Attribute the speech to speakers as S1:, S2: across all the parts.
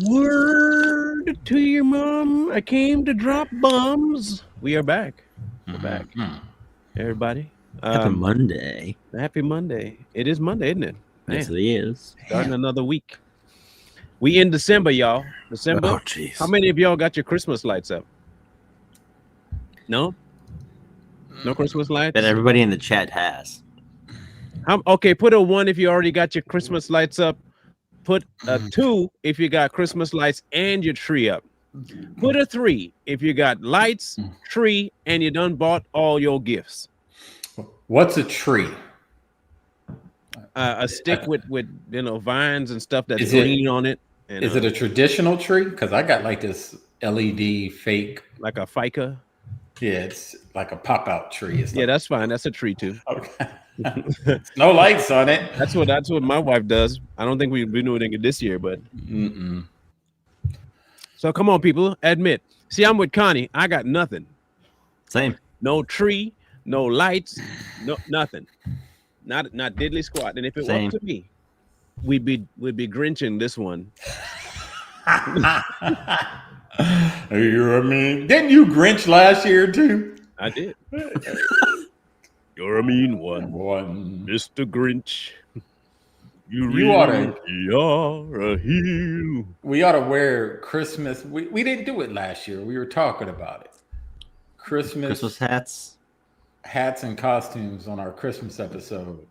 S1: Word to your mom. I came to drop bombs. We are back. We're back. Everybody.
S2: Happy Monday.
S1: Happy Monday. It is Monday, isn't it?
S2: Yes, it is.
S1: Starting another week. We in December, y'all. December.
S2: Oh, jeez.
S1: How many of y'all got your Christmas lights up? No? No Christmas lights?
S2: That everybody in the chat has.
S1: Okay, put a 1 if you already got your Christmas lights up. Put a 2 if you got Christmas lights and your tree up. Put a 3 if you got lights, tree, and you done bought all your gifts.
S3: What's a tree?
S1: A stick with vines and stuff that's green on it. And,
S3: is it a traditional tree? Because I got like this LED fake,
S1: like a ficus.
S3: Yeah, it's like a pop-out tree.
S1: Yeah, that's fine. That's a tree too.
S3: Okay. No lights on it.
S1: That's what my wife does. I don't think we've been doing it this year, but So come on, people, admit. See, I'm with Connie. I got nothing.
S2: Same.
S1: No tree, no lights, no nothing. Not diddly squat. And if it was to me, we'd be Grinching this one.
S3: You're a mean. Didn't you Grinch last year too?
S1: I did. You're a mean one, Mr. Grinch. You
S3: ought to.
S1: You're a heel.
S3: We ought to wear Christmas. We didn't do it last year. We were talking about it. Christmas hats and costumes on our Christmas episode.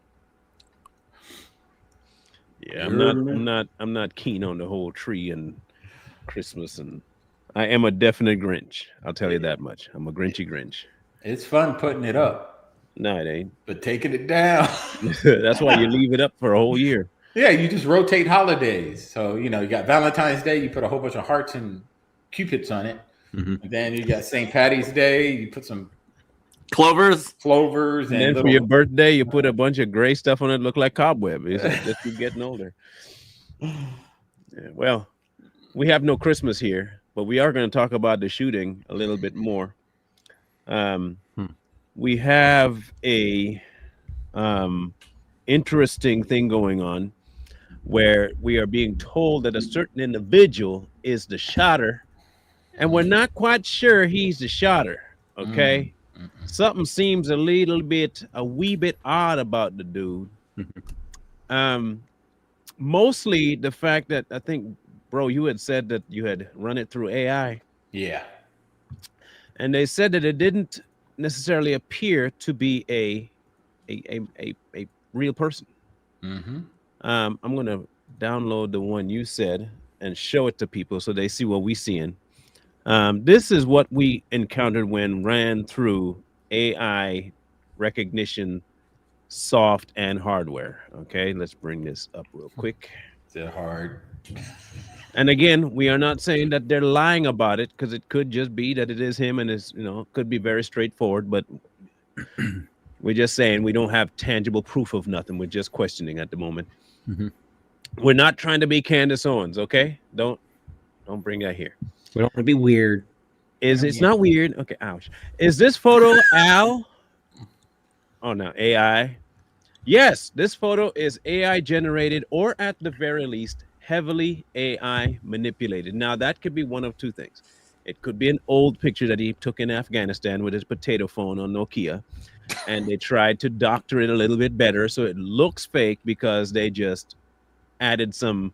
S1: Yeah, I'm not keen on the whole tree and Christmas, and I am a definite Grinch. I'll tell you that much. I'm a Grinchy Grinch.
S3: It's fun putting it up.
S1: No, it ain't.
S3: But taking it down.
S1: That's why you leave it up for a whole year.
S3: Yeah, you just rotate holidays. So, you got Valentine's Day, you put a whole bunch of hearts and cupids on it. And then you got St. Patty's Day, you put some
S2: clovers.
S3: And
S1: then for your birthday, you put a bunch of gray stuff on it, look like cobweb. It's just you getting older. Yeah, well, we have no Christmas here, but we are going to talk about the shooting a little bit more. We have a interesting thing going on where we are being told that a certain individual is the shotter, and we're not quite sure he's the shotter. Okay. Something seems a wee bit odd about the dude. Mostly the fact that I think, bro, you had said that you had run it through AI.
S3: Yeah.
S1: And they said that it didn't necessarily appear to be a real person. I'm going to download the one you said and show it to people so they see what we're seeing. This is what we encountered when ran through AI recognition, soft and hardware. Okay, let's bring this up real quick.
S3: Is it hard?
S1: And again, we are not saying that they're lying about it, because it could just be that it is him, and it's could be very straightforward. But we're just saying we don't have tangible proof of nothing. We're just questioning at the moment. We're not trying to be Candace Owens. Okay, don't bring that here.
S2: We don't want to be weird.
S1: It's not weird. Okay, ouch. Is this photo Al? Oh, no, AI. Yes, this photo is AI generated, or at the very least, heavily AI manipulated. Now, that could be one of two things. It could be an old picture that he took in Afghanistan with his potato phone on Nokia, and they tried to doctor it a little bit better so it looks fake because they just added some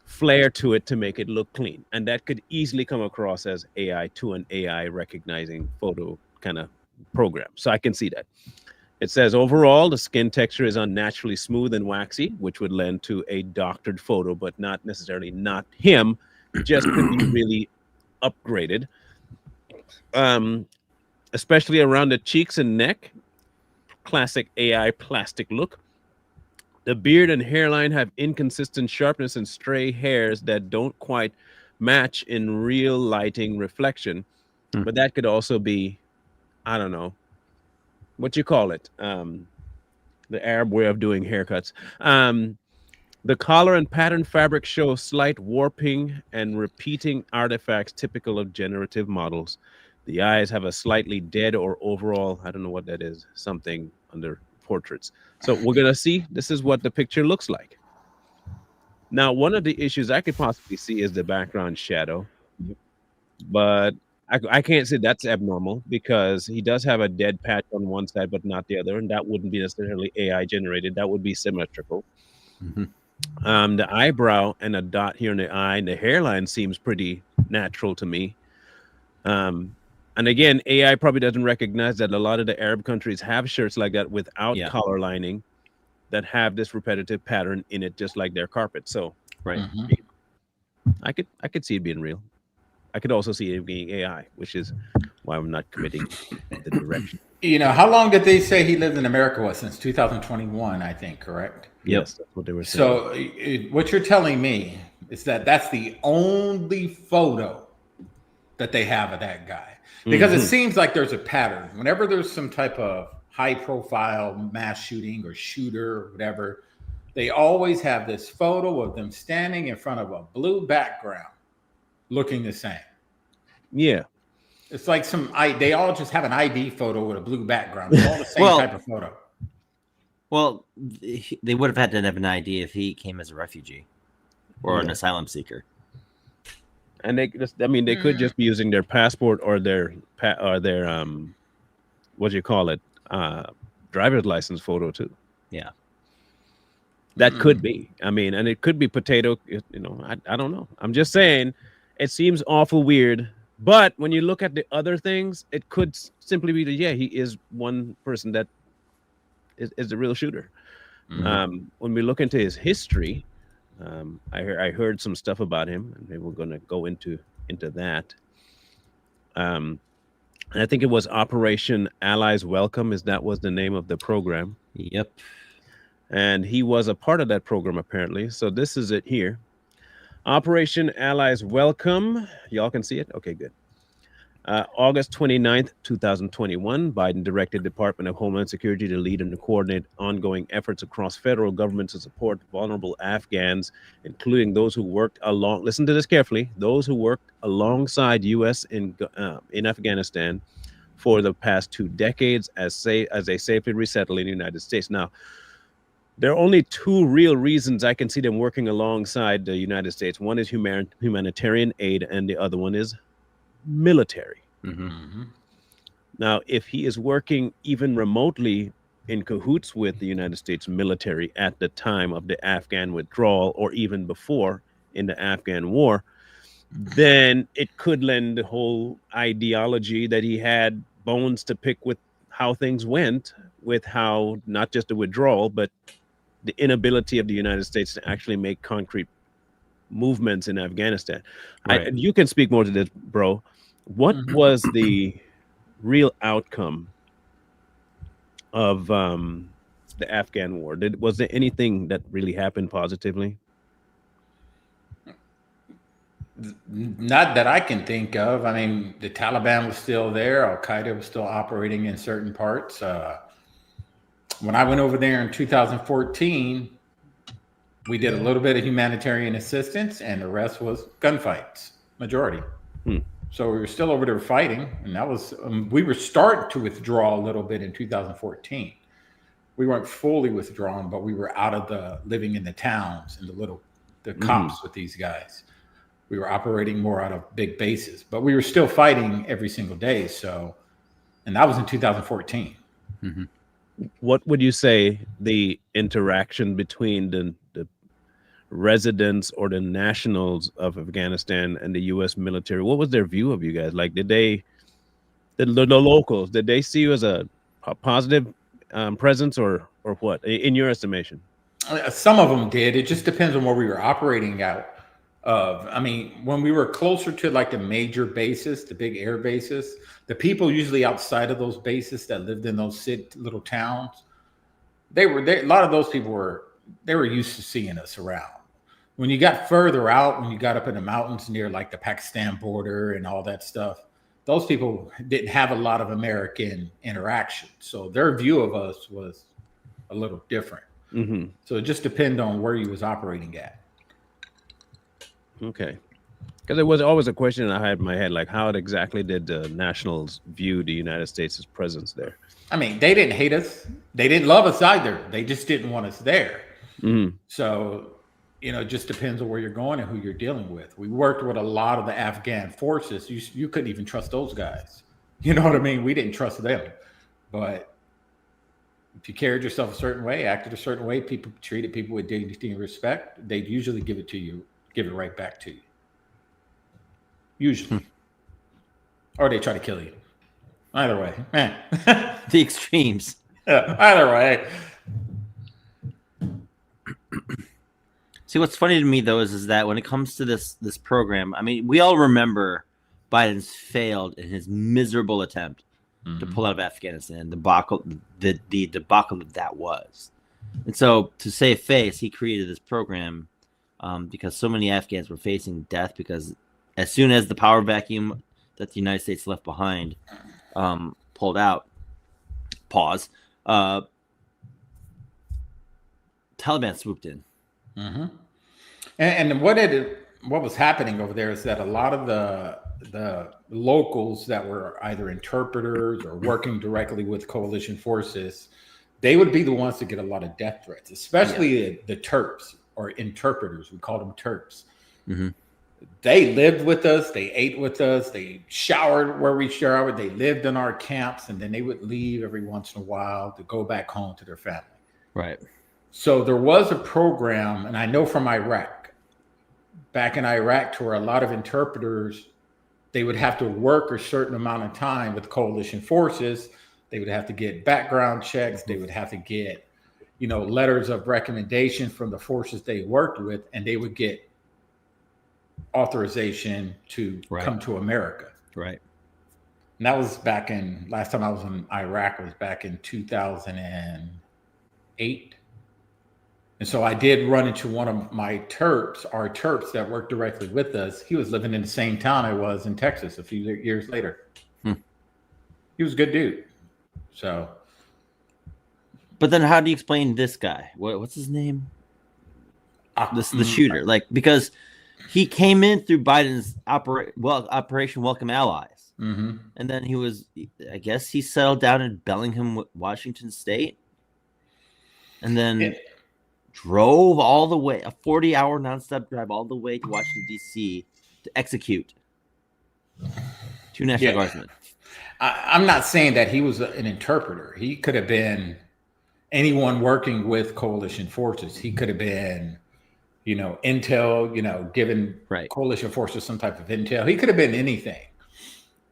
S1: flair to it to make it look clean. And that could easily come across as AI to an AI recognizing photo kind of program. So I can see that. It says overall, the skin texture is unnaturally smooth and waxy, which would lend to a doctored photo, but not necessarily not him, just could be really upgraded. Especially around the cheeks and neck, classic AI plastic look. The beard and hairline have inconsistent sharpness and stray hairs that don't quite match in real lighting reflection. But that could also be, I don't know, what you call it, the Arab way of doing haircuts. The collar and pattern fabric show slight warping and repeating artifacts typical of generative models. The eyes have a slightly dead or overall, I don't know what that is, something under portraits. So we're going to see, this is what the picture looks like. Now, one of the issues I could possibly see is the background shadow, but I can't say that's abnormal because he does have a dead patch on one side, but not the other, and that wouldn't be necessarily AI generated. That would be symmetrical. The eyebrow and a dot here in the eye and the hairline seems pretty natural to me. And again, AI probably doesn't recognize that a lot of the Arab countries have shirts like that without collar lining that have this repetitive pattern in it, just like their carpet. So,
S2: right,
S1: I could see it being real. I could also see it being AI, which is why I'm not committing the direction.
S3: You know, how long did they say he lived in America? Was since 2021, I think, correct?
S1: Yes, that's what they were saying.
S3: So what you're telling me is that that's the only photo that they have of that guy. Because it seems like there's a pattern. Whenever there's some type of high-profile mass shooting or shooter or whatever, they always have this photo of them standing in front of a blue background looking the same.
S1: Yeah.
S3: It's like they all just have an ID photo with a blue background. It's all the same type of photo.
S2: Well, they would have had to have an ID if he came as a refugee or an asylum seeker.
S1: And they could just be using their passport or their what do you call it, driver's license photo too.
S2: Yeah,
S1: that could be. I mean, and it could be potato. You know, I don't know. I'm just saying, it seems awful weird. But when you look at the other things, it could simply be that he is one person that is the real shooter. When we look into his history. I heard some stuff about him, and maybe we're going to go into that. And I think it was Operation Allies Welcome. That was the name of the program.
S2: Yep.
S1: And he was a part of that program, apparently. So this is it here. Operation Allies Welcome. Y'all can see it? Okay, good. August 29th, 2021, Biden directed Department of Homeland Security to lead and to coordinate ongoing efforts across federal government to support vulnerable Afghans, including those who worked listen to this carefully, those who worked alongside U.S. in Afghanistan for the past 2 decades as they safely resettle in the United States. Now, there are only 2 real reasons I can see them working alongside the United States. One is humanitarian aid, and the other one is military. Now, if he is working even remotely in cahoots with the United States military at the time of the Afghan withdrawal, or even before in the Afghan war, then it could lend the whole ideology that he had bones to pick with how things went, with how not just the withdrawal, but the inability of the United States to actually make concrete movements in Afghanistan. Right. You can speak more to this, bro. What was the real outcome of the Afghan war? Was there anything that really happened positively?
S3: Not that I can think of. I mean, the Taliban was still there. Al-Qaeda was still operating in certain parts. When I went over there in 2014, we did a little bit of humanitarian assistance, and the rest was gunfights, majority. So we were still over there fighting, and that was we were starting to withdraw a little bit in 2014. We weren't fully withdrawn, but we were out of the living in the towns and the camps with these guys. We were operating more out of big bases, but we were still fighting every single day. So, and that was in 2014.
S1: What would you say the interaction between the residents or the nationals of Afghanistan and the U.S. military? What was their view of you guys? Like, did the locals, did they see you as a positive presence or what, in your estimation?
S3: Some of them did. It just depends on where we were operating out of. I mean, when we were closer to like the major bases, the big air bases, the people usually outside of those bases that lived in those little towns, a lot of those people were used to seeing us around. When you got further out, when you got up in the mountains near like the Pakistan border and all that stuff, those people didn't have a lot of American interaction. So their view of us was a little different. So it just depended on where you was operating at.
S1: Okay. Because there was always a question I had in my head, like, how exactly did the nationals view the United States' presence there?
S3: I mean, they didn't hate us. They didn't love us either. They just didn't want us there. So it just depends on where you're going and who you're dealing with. We worked with a lot of the Afghan forces. You couldn't even trust those guys. You know what I mean? We didn't trust them. But if you carried yourself a certain way, acted a certain way, people treated people with dignity and respect, they'd usually give it right back to you. Usually. Or they try to kill you. Either way. Man.
S2: The extremes.
S3: Yeah, either way.
S2: See, what's funny to me though is that when it comes to this program, I mean, we all remember Biden's failed in his miserable attempt to pull out of Afghanistan, the debacle that was. And so, to save face, he created this program because so many Afghans were facing death because as soon as the power vacuum that the United States left behind pulled out, Taliban swooped in.
S3: Mm-hmm. And what was happening over there is that a lot of the locals that were either interpreters or working directly with coalition forces, they would be the ones to get a lot of death threats, especially the Terps or interpreters. We call them Terps. Mm-hmm. They lived with us. They ate with us. They showered where we showered. They lived in our camps, and then they would leave every once in a while to go back home to their family.
S2: Right.
S3: So there was a program, and I know from Iraq, back in Iraq, to where a lot of interpreters, they would have to work a certain amount of time with coalition forces. They would have to get background checks. They would have to get, letters of recommendation from the forces they worked with, and they would get authorization to come to America.
S2: Right.
S3: And that was last time I was in Iraq was back in 2008. And so I did run into one of our Terps that worked directly with us. He was living in the same town I was in Texas a few years later. He was a good dude. So.
S2: But then how do you explain this guy? What's his name? The shooter. Because he came in through Biden's Operation Welcome Allies. Mm-hmm. And then I guess he settled down in Bellingham, Washington State. And then drove all the way, a 40-hour nonstop drive all the way to Washington, D.C. to execute 2 National Guardsmen.
S3: I'm not saying that he was an interpreter. He could have been anyone working with coalition forces. He could have been, intel, giving coalition forces some type of intel. He could have been anything.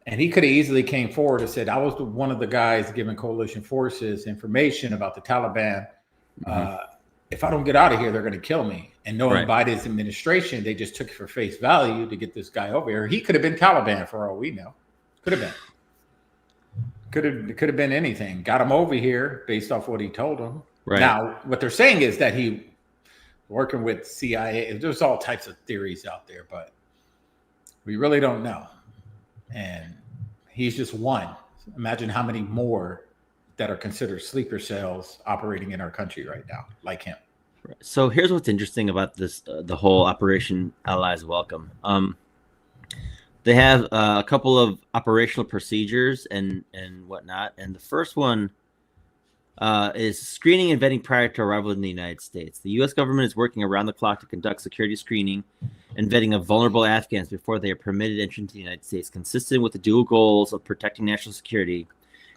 S3: And he could have easily came forward and said, I was one of the guys giving coalition forces information about the Taliban. If I don't get out of here, they're going to kill me. And knowing Biden's administration, they just took it for face value to get this guy over here. He could have been Taliban for all we know. Could have been. Could have been anything. Got him over here based off what he told him. Right. Now, what they're saying is that he working with CIA. There's all types of theories out there, but we really don't know. And he's just one. Imagine how many more that are considered sleeper cells operating in our country right now, like him.
S2: So here's what's interesting about this, the whole Operation Allies Welcome. They have a couple of operational procedures and whatnot. And the first one is screening and vetting prior to arrival in the United States. The U.S. government is working around the clock to conduct security screening and vetting of vulnerable Afghans before they are permitted entry into the United States, consistent with the dual goals of protecting national security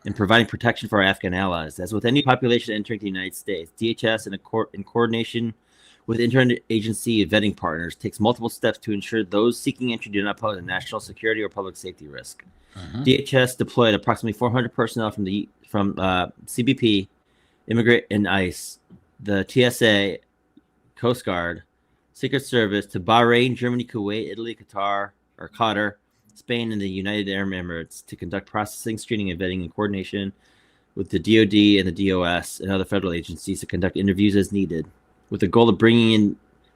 S2: and providing protection for our Afghan allies. As with any population entering the United States, DHS, in coordination with interagency vetting partners, takes multiple steps to ensure those seeking entry do not pose a national security or public safety risk. DHS deployed approximately 400 personnel from CBP, Immigrant and ICE, the TSA, Coast Guard, Secret Service to Bahrain, Germany, Kuwait, Italy, Qatar, Spain, and the United Arab Emirates to conduct processing, screening, and vetting in coordination with the DoD and the DOS and other federal agencies to conduct interviews as needed, with the goal of bringing in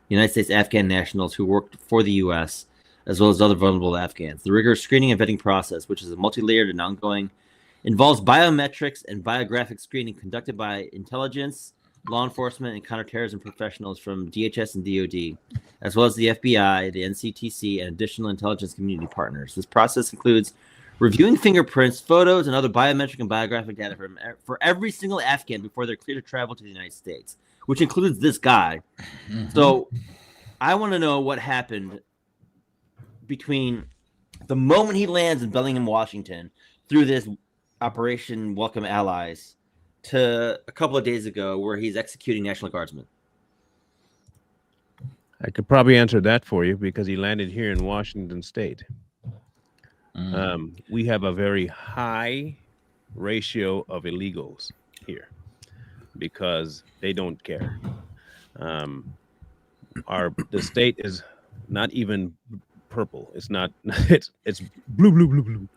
S2: United States Afghan nationals who worked for the U.S., as well as other vulnerable Afghans. The rigorous screening and vetting process, which is a multi-layered and ongoing, involves biometrics and biographic screening conducted by intelligence, law enforcement, and counterterrorism professionals from DHS and DoD, as well as the FBI, the NCTC, and additional intelligence community partners. This process includes reviewing fingerprints, photos, and other biometric and biographic data for every single Afghan before they're cleared to travel to the United States, which includes this guy. So I want to know what happened between the moment he lands in Bellingham, Washington, through this Operation Welcome Allies, to a couple of days ago where he's executing National Guardsmen.
S1: I could probably answer that for you because he landed here in Washington State. We have a very high ratio of illegals here because they don't care. The state is not even purple. It's not. It's blue, blue, blue, blue,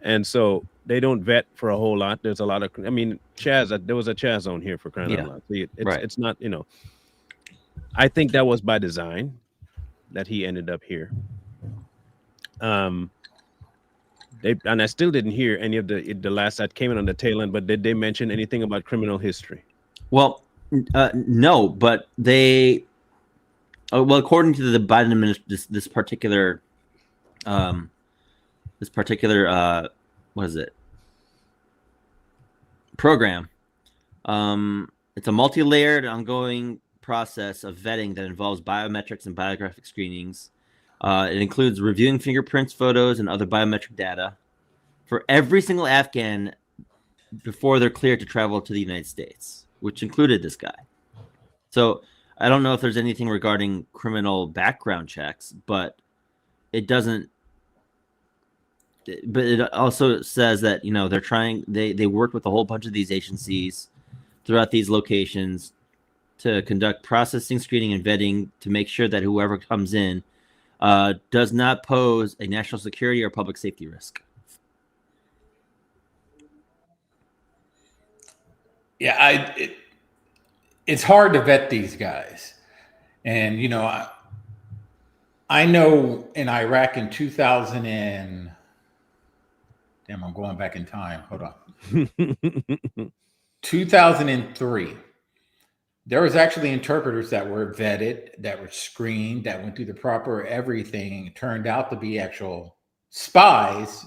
S1: and so they don't vet for a whole lot. There's a lot of. I mean, Chaz. There was a Chaz zone here for crying out loud. So it's not. I think that was by design that he ended up here. And I still didn't hear any of the last that came in on the tail end. But did they mention anything about criminal history?
S2: Well, no, but they. Well, according to the Biden administration, this particular, what is it? Program. It's a multi-layered, ongoing process of vetting that involves biometrics and biographic screenings. It includes reviewing fingerprints, photos, and other biometric data for every single Afghan before they're cleared to travel to the United States, which included this guy. So I don't know if there's anything regarding criminal background checks, but it doesn't. But it also says that they're trying. They worked with a whole bunch of these agencies throughout these locations to conduct processing, screening, and vetting to make sure that whoever comes in does not pose a national security or public safety risk.
S3: Yeah, it's hard to vet these guys. And, I know in Iraq in 2000 and... Damn, I'm going back in time. Hold on. 2003. There was actually interpreters that were vetted, that were screened, that went through the proper everything. It turned out to be actual spies,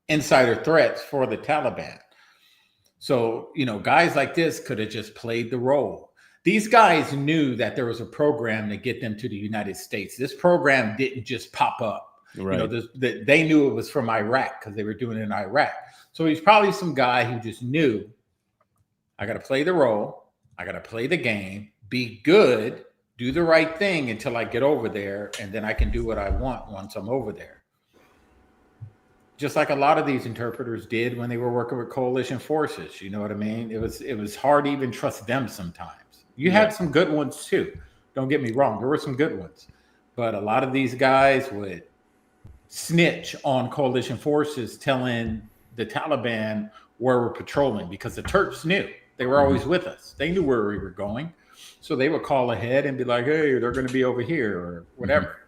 S3: insider threats for the Taliban. So, guys like this could have just played the role. These guys knew that there was a program to get them to the United States. This program didn't just pop up.
S1: Right.
S3: They knew it was from Iraq because they were doing it in Iraq. So he's probably some guy who just knew, I got to play the role. I got to play the game, be good, do the right thing until I get over there. And then I can do what I want once I'm over there. Just like a lot of these interpreters did when they were working with coalition forces. You know what I mean? It was hard to even trust them sometimes. You had some good ones too. Don't get me wrong. There were some good ones. But a lot of these guys would snitch on coalition forces, telling the Taliban where we're patrolling, because the Turks knew. They were always with us. They knew where we were going. So they would call ahead and be like, hey, they're going to be over here or whatever,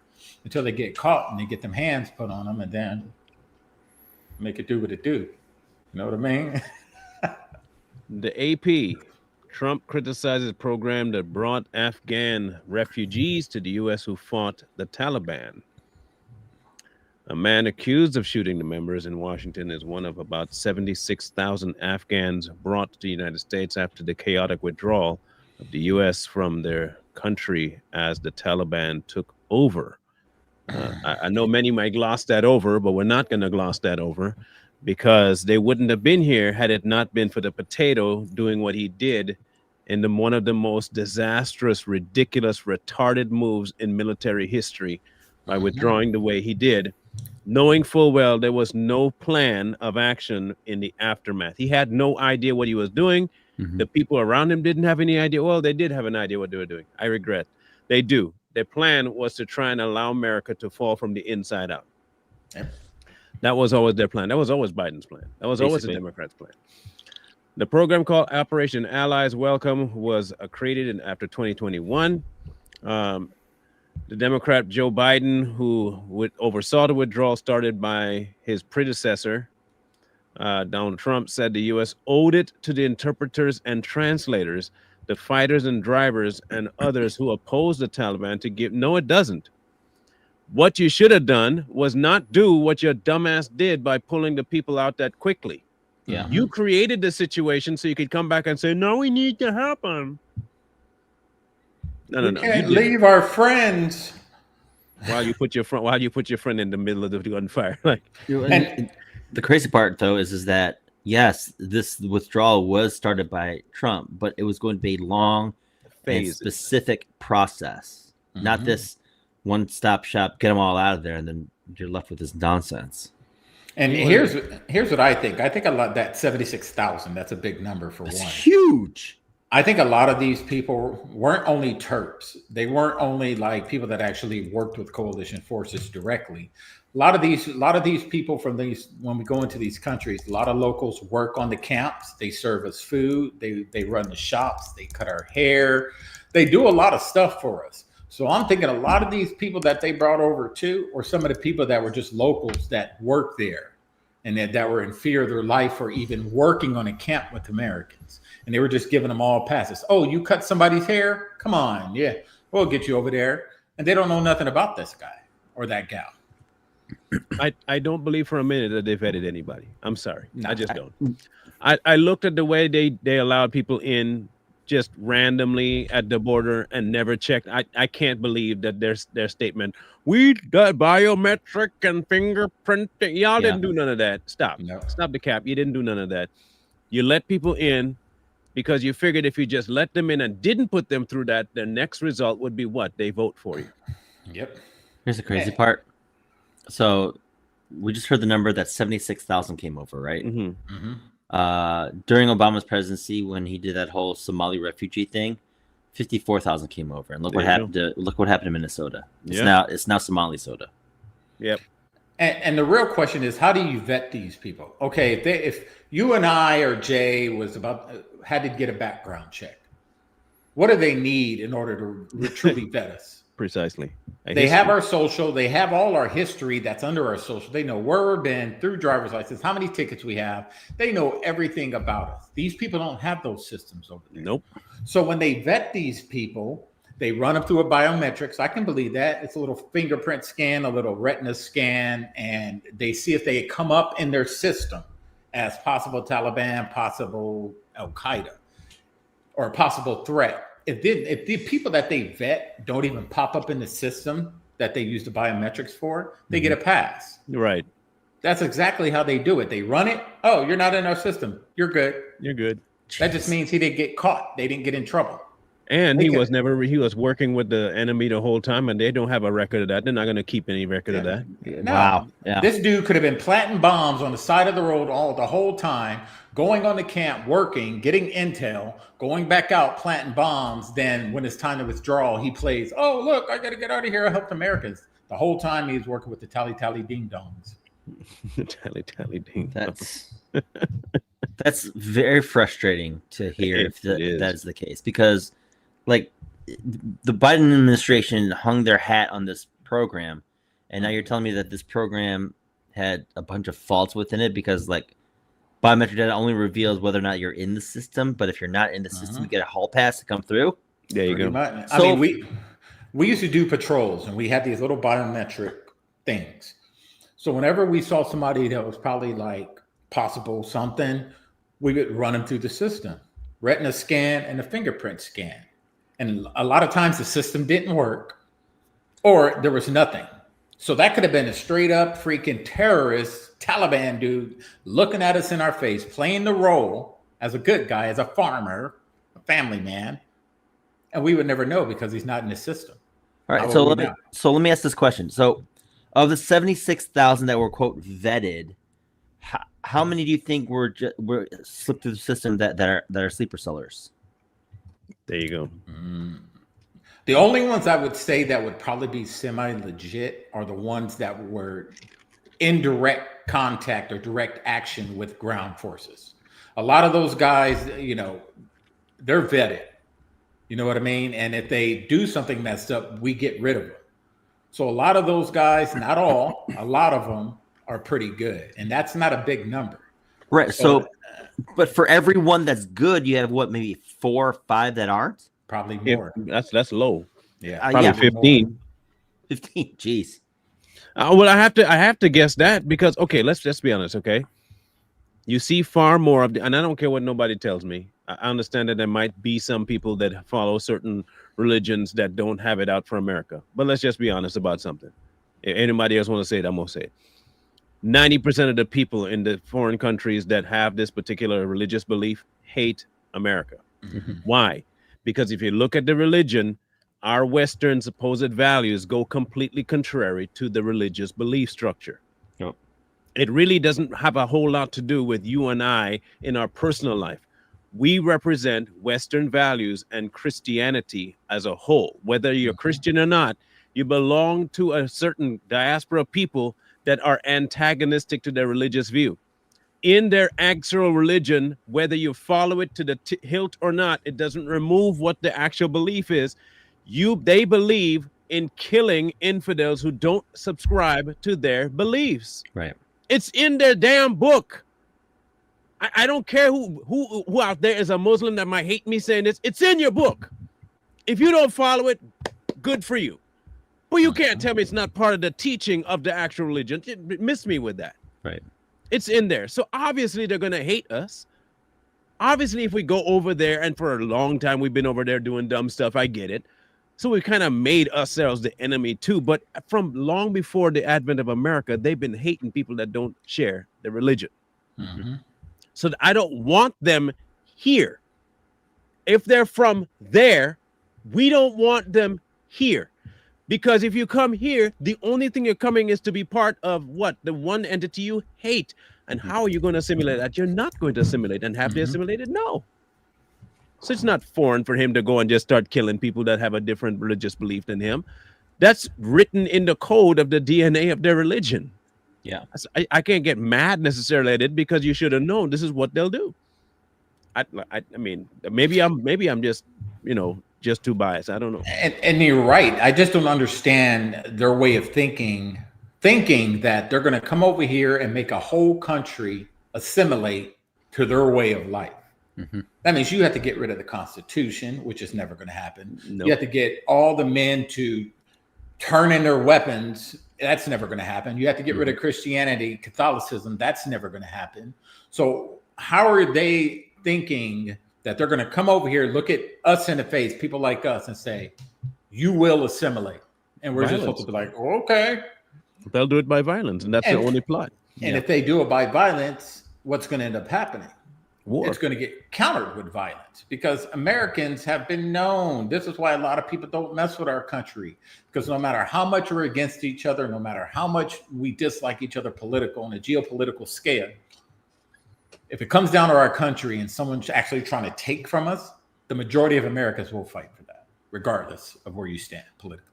S3: until they get caught and they get them hands put on them and then make it do what it do. You know what I mean?
S1: The AP, Trump criticizes a program that brought Afghan refugees to the U.S. who fought the Taliban. A man accused of shooting the members in Washington is one of about 76,000 Afghans brought to the United States after the chaotic withdrawal of the U.S. from their country as the Taliban took over. I know many might gloss that over, but we're not going to gloss that over because they wouldn't have been here had it not been for the potato doing what he did in one of the most disastrous, ridiculous, retarded moves in military history by withdrawing the way he did, knowing full well there was no plan of action in the aftermath. He had no idea what he was doing. The people around him didn't have any idea. Well, they did have an idea what they were doing. I regret. They do. Their plan was to try and allow America to fall from the inside out. That was always their plan. That was always Biden's plan. That was always the Democrats' plan. The program called Operation Allies Welcome was created after 2021. The Democrat Joe Biden, who oversaw the withdrawal started by his predecessor, Donald Trump, said the U.S. owed it to the interpreters and translators, the fighters and drivers, and others who oppose the Taliban to give. No, it doesn't. What you should have done was not do what your dumbass did by pulling the people out that quickly.
S2: Yeah.
S1: You created the situation so you could come back and say, no, we need to help them. No.
S3: We can't leave our friends
S1: while you put your friend in the middle of the gunfire. Like,
S2: And the crazy part, though, is that yes, this withdrawal was started by Trump, but it was going to be a long and specific process, not this one-stop shop, get them all out of there, and then you're left with this nonsense.
S3: And here's what I think. I think a lot that 76,000. That's a big number for one.
S2: Huge.
S3: I think a lot of these people weren't only Terps. They weren't only like people that actually worked with coalition forces directly. A lot of these people from these, when we go into these countries, a lot of locals work on the camps. They serve us food. They run the shops. They cut our hair. They do a lot of stuff for us. So I'm thinking a lot of these people that they brought over too, or some of the people that were just locals that worked there and that were in fear of their life for even working on a camp with Americans. And they were just giving them all passes. Oh, you cut somebody's hair? Come on. Yeah, we'll get you over there. And they don't know nothing about this guy or that gal.
S1: I don't believe for a minute that they vetted anybody. I'm sorry. No, I just don't. I looked at the way they allowed people in just randomly at the border and never checked. I can't believe that their statement, we got biometric and fingerprinting. Y'all didn't do none of that. Stop. No. Stop the cap. You didn't do none of that. You let people in because you figured if you just let them in and didn't put them through that, the next result would be what? They vote for you.
S3: Yep.
S2: Here's the crazy part. So we just heard the number that 76,000 came over, right?
S1: Mm-hmm.
S3: Mm-hmm.
S2: During Obama's presidency, when he did that whole Somali refugee thing, 54,000 came over, and look what happened to Minnesota. It's now Somali soda.
S1: Yep.
S3: And the real question is, how do you vet these people? Okay, if you and I or Jay had to get a background check, what do they need in order to truly vet us?
S1: Precisely.
S3: They have our social. They have all our history that's under our social. They know where we've been through driver's license, how many tickets we have. They know everything about us. These people don't have those systems over there.
S1: Nope.
S3: So when they vet these people, they run them through a biometrics. I can believe that. It's a little fingerprint scan, a little retina scan, and they see if they come up in their system as possible Taliban, possible Al-Qaeda, or a possible threat. If the people that they vet don't even pop up in the system that they use the biometrics for, they get a pass.
S1: Right.
S3: That's exactly how they do it. They run it. Oh, you're not in our system. You're good.
S1: You're good.
S3: That just means he didn't get caught. They didn't get in trouble.
S1: And he was working with the enemy the whole time, and they don't have a record of that. They're not going to keep any record of that.
S3: No.
S2: Wow. Yeah.
S3: This dude could have been planting bombs on the side of the road the whole time, going on the camp, working, getting intel, going back out, planting bombs. Then when it's time to withdraw, he plays, oh, look, I got to get out of here. I helped Americans. The whole time he was working with the tally ding dongs.
S1: Tally ding.
S2: That's very frustrating to hear if that is the case, because like the Biden administration hung their hat on this program, and now you're telling me that this program had a bunch of faults within it, because like biometric data only reveals whether or not you're in the system, but if you're not in the system, you get a hall pass to come through.
S1: There you go.
S3: I mean, we used to do patrols, and we had these little biometric things. So whenever we saw somebody that was probably like possible something, we would run them through the system, retina scan and a fingerprint scan. And a lot of times the system didn't work, or there was nothing. So that could have been a straight up freaking terrorist Taliban dude looking at us in our face, playing the role as a good guy, as a farmer, a family man. And we would never know because he's not in the system.
S2: All right. So let me ask this question. So of the 76,000 that were, quote, vetted, how many do you think were slipped through the system that are sleeper sellers?
S1: There you go.
S3: The only ones I would say that would probably be semi-legit are the ones that were in direct contact or direct action with ground forces. A lot of those guys, they're vetted. You know what I mean? And if they do something messed up, we get rid of them. So a lot of those guys, not all, a lot of them are pretty good. And that's not a big number.
S2: Right. So but for everyone that's good, you have what, maybe 4 or 5 that aren't?
S3: Probably more.
S1: That's low.
S3: Yeah.
S1: Probably 15.
S3: More.
S2: 15. Jeez.
S1: Well, I have to guess that because, okay, let's just be honest, okay? You see far more of and I don't care what nobody tells me. I understand that there might be some people that follow certain religions that don't have it out for America. But let's just be honest about something. If anybody else want to say it, I'm gonna say it. 90% of the people in the foreign countries that have this particular religious belief hate America.
S2: Mhm.
S1: Why? Because if you look at the religion, our Western supposed values go completely contrary to the religious belief structure.
S2: Yep.
S1: It really doesn't have a whole lot to do with you and I in our personal life. We represent Western values and Christianity as a whole. Whether you're Christian or not, you belong to a certain diaspora of people that are antagonistic to their religious view. In their actual religion, whether you follow it to the hilt or not, it doesn't remove what the actual belief is. They believe in killing infidels who don't subscribe to their beliefs.
S2: Right.
S1: It's in their damn book. I don't care who out there is a Muslim that might hate me saying this. It's in your book. If you don't follow it, good for you. But you can't tell me it's not part of the teaching of the actual religion. Miss me with that.
S2: Right.
S1: It's in there. So obviously they're going to hate us. Obviously, if we go over there, and for a long time we've been over there doing dumb stuff, I get it. So we kind of made ourselves the enemy too. But from long before the advent of America, they've been hating people that don't share the religion.
S3: Mm-hmm.
S1: So I don't want them here. If they're from there, we don't want them here. Because if you come here, the only thing you're coming is to be part of what? The one entity you hate. And how are you going to assimilate that? You're not going to assimilate. And have they assimilated? No. So it's not foreign for him to go and just start killing people that have a different religious belief than him. That's written in the code of the DNA of their religion.
S2: Yeah.
S1: I can't get mad necessarily at it, because you should have known this is what they'll do. I mean, maybe I'm just, just too biased. I don't know.
S3: And you're right. I just don't understand their way of thinking that they're going to come over here and make a whole country assimilate to their way of life.
S2: Mm-hmm.
S3: That means you have to get rid of the Constitution, which is never going to happen.
S1: Nope.
S3: You have to get all the men to turn in their weapons. That's never going to happen. You have to get rid of Christianity, Catholicism. That's never going to happen. So how are they thinking that they're going to come over here, look at us in the face, people like us, and say, you will assimilate? And we're just supposed to be like, okay.
S1: They'll do it by violence, and that's the only plot.
S3: And if they do it by violence, what's going to end up happening?
S1: War.
S3: It's going to get countered with violence, because Americans have been known. This is why a lot of people don't mess with our country, because no matter how much we're against each other, no matter how much we dislike each other political on a geopolitical scale, if it comes down to our country and someone's actually trying to take from us, the majority of Americans will fight for that, regardless of where you stand politically.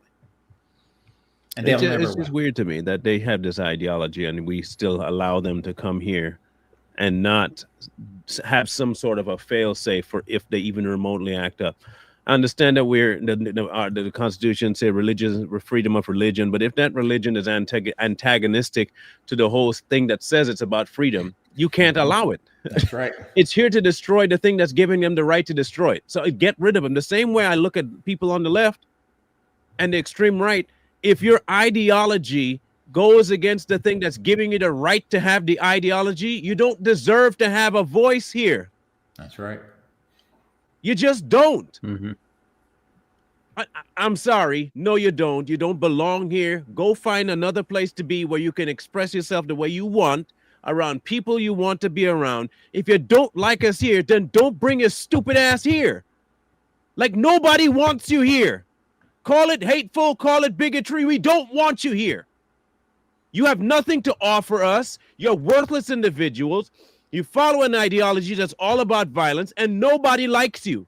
S3: And
S1: it's just weird to me that they have this ideology and we still allow them to come here and not have some sort of a fail-safe for if they even remotely act up. I understand that the Constitution says freedom of religion, but if that religion is antagonistic to the whole thing that says it's about freedom, you can't allow it.
S3: That's right.
S1: It's here to destroy the thing that's giving them the right to destroy it. So get rid of them. The same way I look at people on the left and the extreme right, if your ideology goes against the thing that's giving you the right to have the ideology, you don't deserve to have a voice here.
S3: That's right.
S1: You just don't.
S2: Mm-hmm.
S1: I'm sorry. No, you don't. You don't belong here. Go find another place to be where you can express yourself the way you want, around people you want to be around. If you don't like us here, then don't bring your stupid ass here. Like, nobody wants you here. Call it hateful, call it bigotry. We don't want you here. You have nothing to offer us. You're worthless individuals. You follow an ideology that's all about violence, and nobody likes you.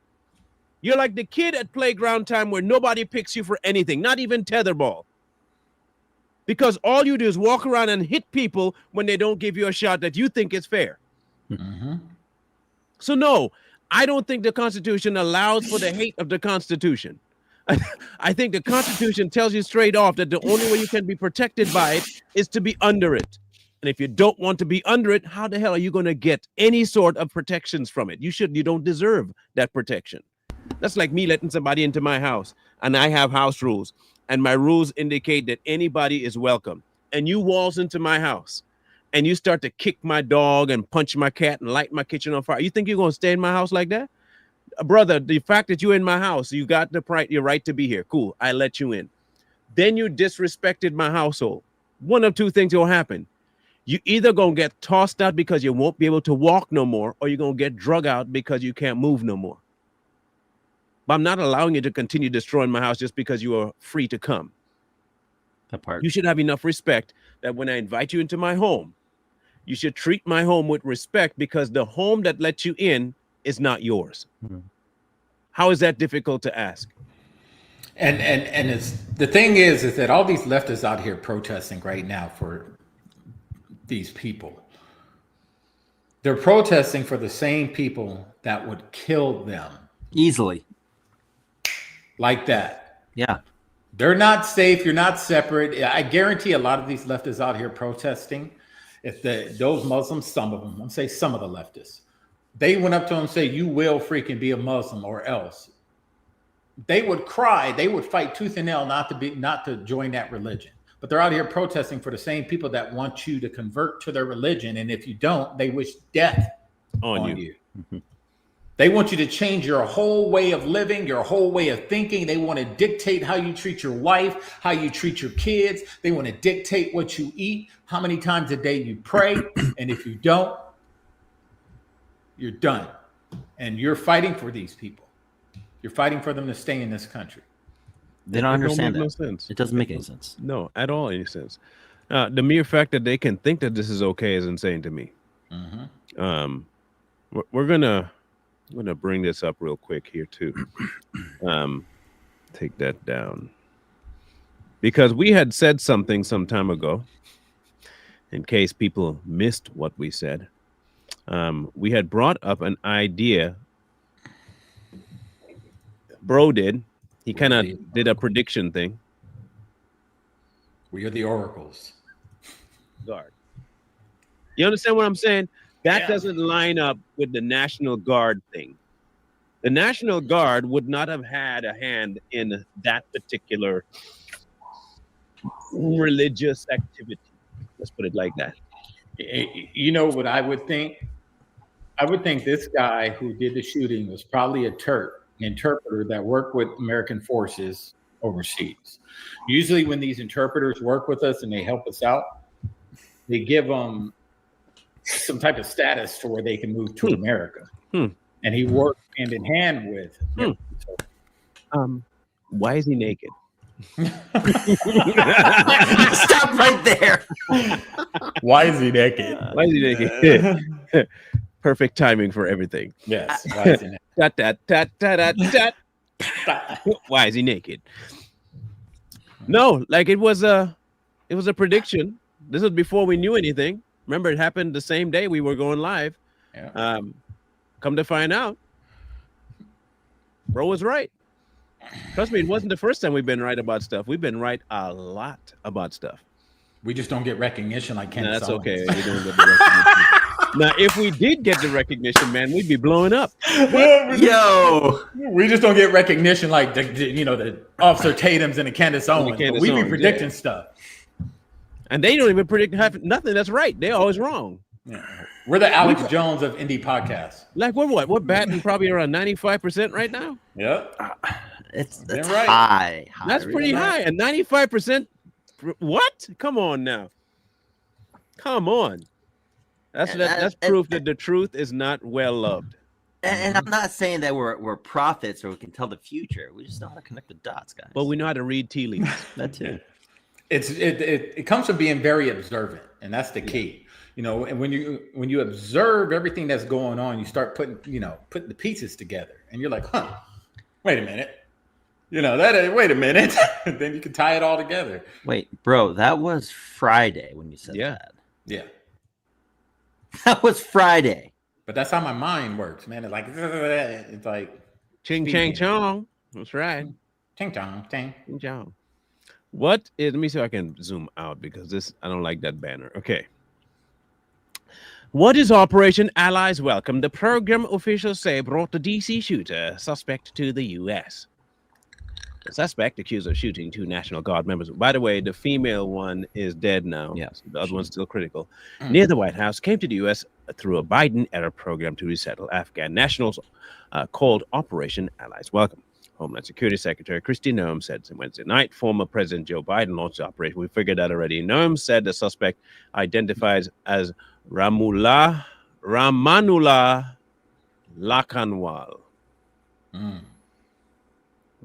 S1: You're like the kid at playground time where nobody picks you for anything, not even tetherball. Because all you do is walk around and hit people when they don't give you a shot that you think is fair.
S3: Mm-hmm.
S1: So no, I don't think the Constitution allows for the hate of the Constitution. I think the Constitution tells you straight off that the only way you can be protected by it is to be under it. And if you don't want to be under it, how the hell are you going to get any sort of protections from it? You don't deserve that protection. That's like me letting somebody into my house, and I have house rules, and my rules indicate that anybody is welcome. And you waltz into my house, and you start to kick my dog and punch my cat and light my kitchen on fire, you think you're going to stay in my house like that? Brother, the fact that you're in my house, you got your right to be here. Cool. I let you in. Then you disrespected my household. One of two things will happen. You either going to get tossed out because you won't be able to walk no more, or you're going to get drug out because you can't move no more. But I'm not allowing you to continue destroying my house just because you are free to come.
S2: That part.
S1: You should have enough respect that when I invite you into my home, you should treat my home with respect, because the home that let you in is not yours. Mm-hmm. How is that difficult to ask?
S3: And it's the thing is that all these leftists out here protesting right now for these people. They're protesting for the same people that would kill them
S2: easily.
S3: Like that.
S2: Yeah.
S3: They're not safe. You're not separate. I guarantee a lot of these leftists out here protesting, if those Muslims, some of them, I'm say some of the leftists, they went up to them and say, you will freaking be a Muslim or else. They would cry. They would fight tooth and nail not to join that religion. But they're out here protesting for the same people that want you to convert to their religion. And if you don't, they wish death on you. Mm-hmm. They want you to change your whole way of living, your whole way of thinking. They want to dictate how you treat your wife, how you treat your kids. They want to dictate what you eat, how many times a day you pray. And if you don't, you're done. And you're fighting for these people. You're fighting for them to stay in this country.
S2: They don't understand that.
S1: No sense.
S2: It doesn't make any sense.
S1: No, at all any sense. The mere fact that they can think that this is okay is insane to me. Mm-hmm. We're gonna bring this up real quick here too. Take that down, because we had said something some time ago. In case people missed what we said, we had brought up an idea. Bro did. He kind of did a prediction thing.
S3: We are the oracles.
S1: Guard. You understand what I'm saying? That doesn't line up with the National Guard thing. The National Guard would not have had a hand in that particular religious activity. Let's put it like that.
S3: You know what I would think? I would think this guy who did the shooting was probably a interpreter that worked with American forces overseas. Usually when these interpreters work with us and they help us out, they give them some type of status for where they can move to America. And he worked hand in hand with.
S1: Why is he naked?
S2: Stop right there.
S3: Why is he naked?
S1: Why is he naked? Perfect timing for everything.
S3: Yes. Why is he naked?
S1: Why is he naked? No, like it was a prediction. This was before we knew anything. Remember, it happened the same day we were going live.
S3: Yeah.
S1: Come to find out, bro was right. Trust me, it wasn't the first time we've been right about stuff. We've been right a lot about stuff.
S3: We just don't get recognition like Ken.
S1: No, that's okay. We don't get the recognition. Now, if we did get the recognition, man, we'd be blowing up.
S2: Yo,
S3: we just don't get recognition like the Officer Tatum's and the Candace Owens. We be predicting stuff,
S1: and they don't even predict nothing that's right. They're always wrong.
S3: Yeah. We're the Alex Jones of indie podcasts.
S1: Like we're batting probably around 95% right now.
S3: Yep.
S2: It's
S3: right.
S2: high.
S1: That's pretty high. And 95%. What? Come on now. Come on. That's proof that the truth is not well loved.
S2: And I'm not saying that we're prophets or we can tell the future. We just know how to connect the dots, guys.
S1: But we know how to read tea leaves.
S2: That too.
S3: It comes from being very observant, and that's the key. And when you observe everything that's going on, you start putting the pieces together, and you're like, wait a minute. Wait a minute. Then you can tie it all together.
S2: Wait, bro, that was Friday when you said that.
S3: Yeah.
S2: That was Friday.
S3: But that's how my mind works, man. It's like
S1: ching chang chong. That's right.
S3: Ching chong, ching
S1: chong. Let me see if I can zoom out because I don't like that banner. Okay. What is Operation Allies Welcome? The program officials say brought the D.C. shooter suspect to the U.S. The suspect accused of shooting 2 National Guard members. By the way, the female one is dead now.
S2: Yeah,
S1: So the other one's still critical.
S3: Mm.
S1: Near the White House, came to the U.S. through a Biden-era program to resettle Afghan nationals called Operation Allies Welcome. Homeland Security Secretary Kristi Noem said Wednesday night former President Joe Biden launched the operation. We figured that already. Noem said the suspect identifies as Rahmanullah Lakanwal.
S3: Mm.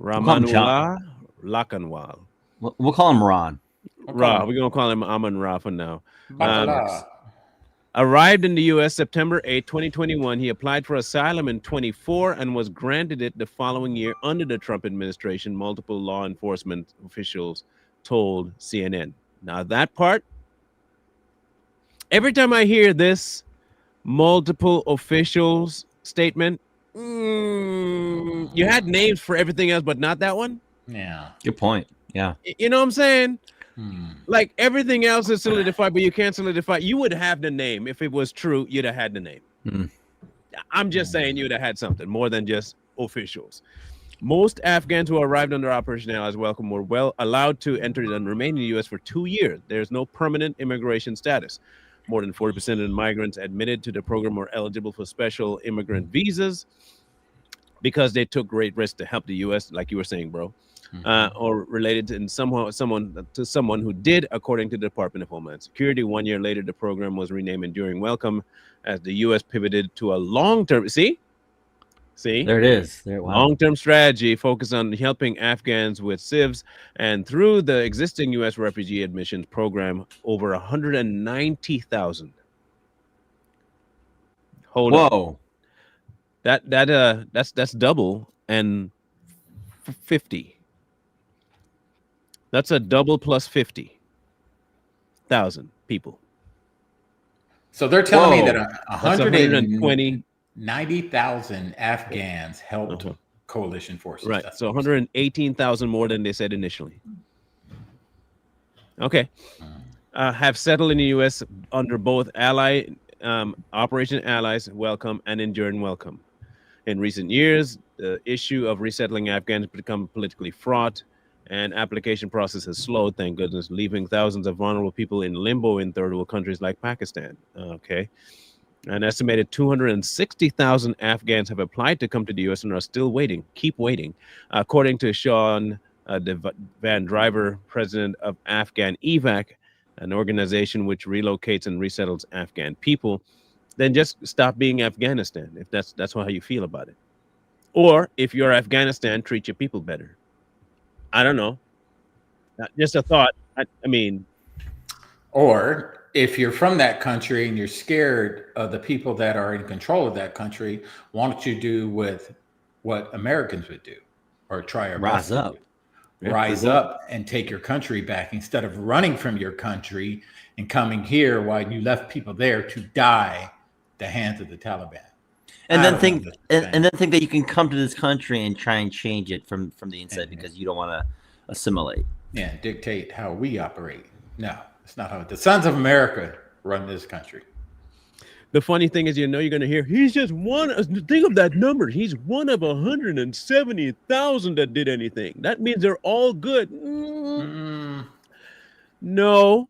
S1: Rahmanullah Lakanwal.
S2: We'll call him Ron.
S1: Ra. We're going to call him Aman Ra for now.
S3: Batala.
S1: Arrived in the U.S. September 8, 2021. He applied for asylum in 24 and was granted it the following year under the Trump administration, multiple law enforcement officials told CNN. Now, that part, every time I hear this multiple officials statement, you had names for everything else, but not that one.
S3: Yeah.
S2: Good point. Yeah.
S1: You know what I'm saying?
S3: Hmm.
S1: Like everything else is solidified, but you can't solidify. You would have the name if it was true. You'd have had the name.
S2: Mm.
S1: I'm just saying you'd have had something more than just officials. Most Afghans who arrived under Operation Allies Welcome were well allowed to enter and remain in the U.S. for 2 years. There's no permanent immigration status. More than 40% of the migrants admitted to the program were eligible for special immigrant visas because they took great risks to help the U.S., like you were saying, bro. Or related to someone who did, according to the Department of Homeland Security. 1 year later, the program was renamed Enduring Welcome as the U.S. pivoted to a long-term. See,
S2: there it is. Wow.
S1: Long-term strategy focused on helping Afghans with civs, and through the existing U.S. refugee admissions program, over 190,000.
S2: Whoa,
S1: that's double and 50. That's a double plus 50,000 people.
S3: So they're telling me that
S1: 190,000
S3: Afghans helped coalition forces.
S1: Right. So 118,000 more than they said initially. Okay. Have settled in the U.S. under both Operation Allies Welcome and Enduring Welcome. In recent years, the issue of resettling Afghans has become politically fraught, and application process has slowed, thank goodness, leaving thousands of vulnerable people in limbo in third world countries like Pakistan. Okay. An estimated 260,000 Afghans have applied to come to the U.S. and are still waiting. Keep waiting. According to Sean Van Driver, president of Afghan EVAC, an organization which relocates and resettles Afghan people, then just stop being Afghanistan if that's how you feel about it. Or if you're Afghanistan, treat your people better. I don't know. Just a thought. I mean,
S3: or if you're from that country and you're scared of the people that are in control of that country, why don't you do with what Americans would do, or try to
S2: rise up,
S3: and take your country back instead of running from your country and coming here while you left people there to die at the hands of the Taliban.
S2: And then think that you can come to this country and try and change it from the inside because you don't want to assimilate.
S3: Yeah, dictate how we operate. No, it's not how the sons of America run this country.
S1: The funny thing is, you're going to hear, he's just one. Think of that number. He's one of 170,000 that did anything. That means they're all good. No,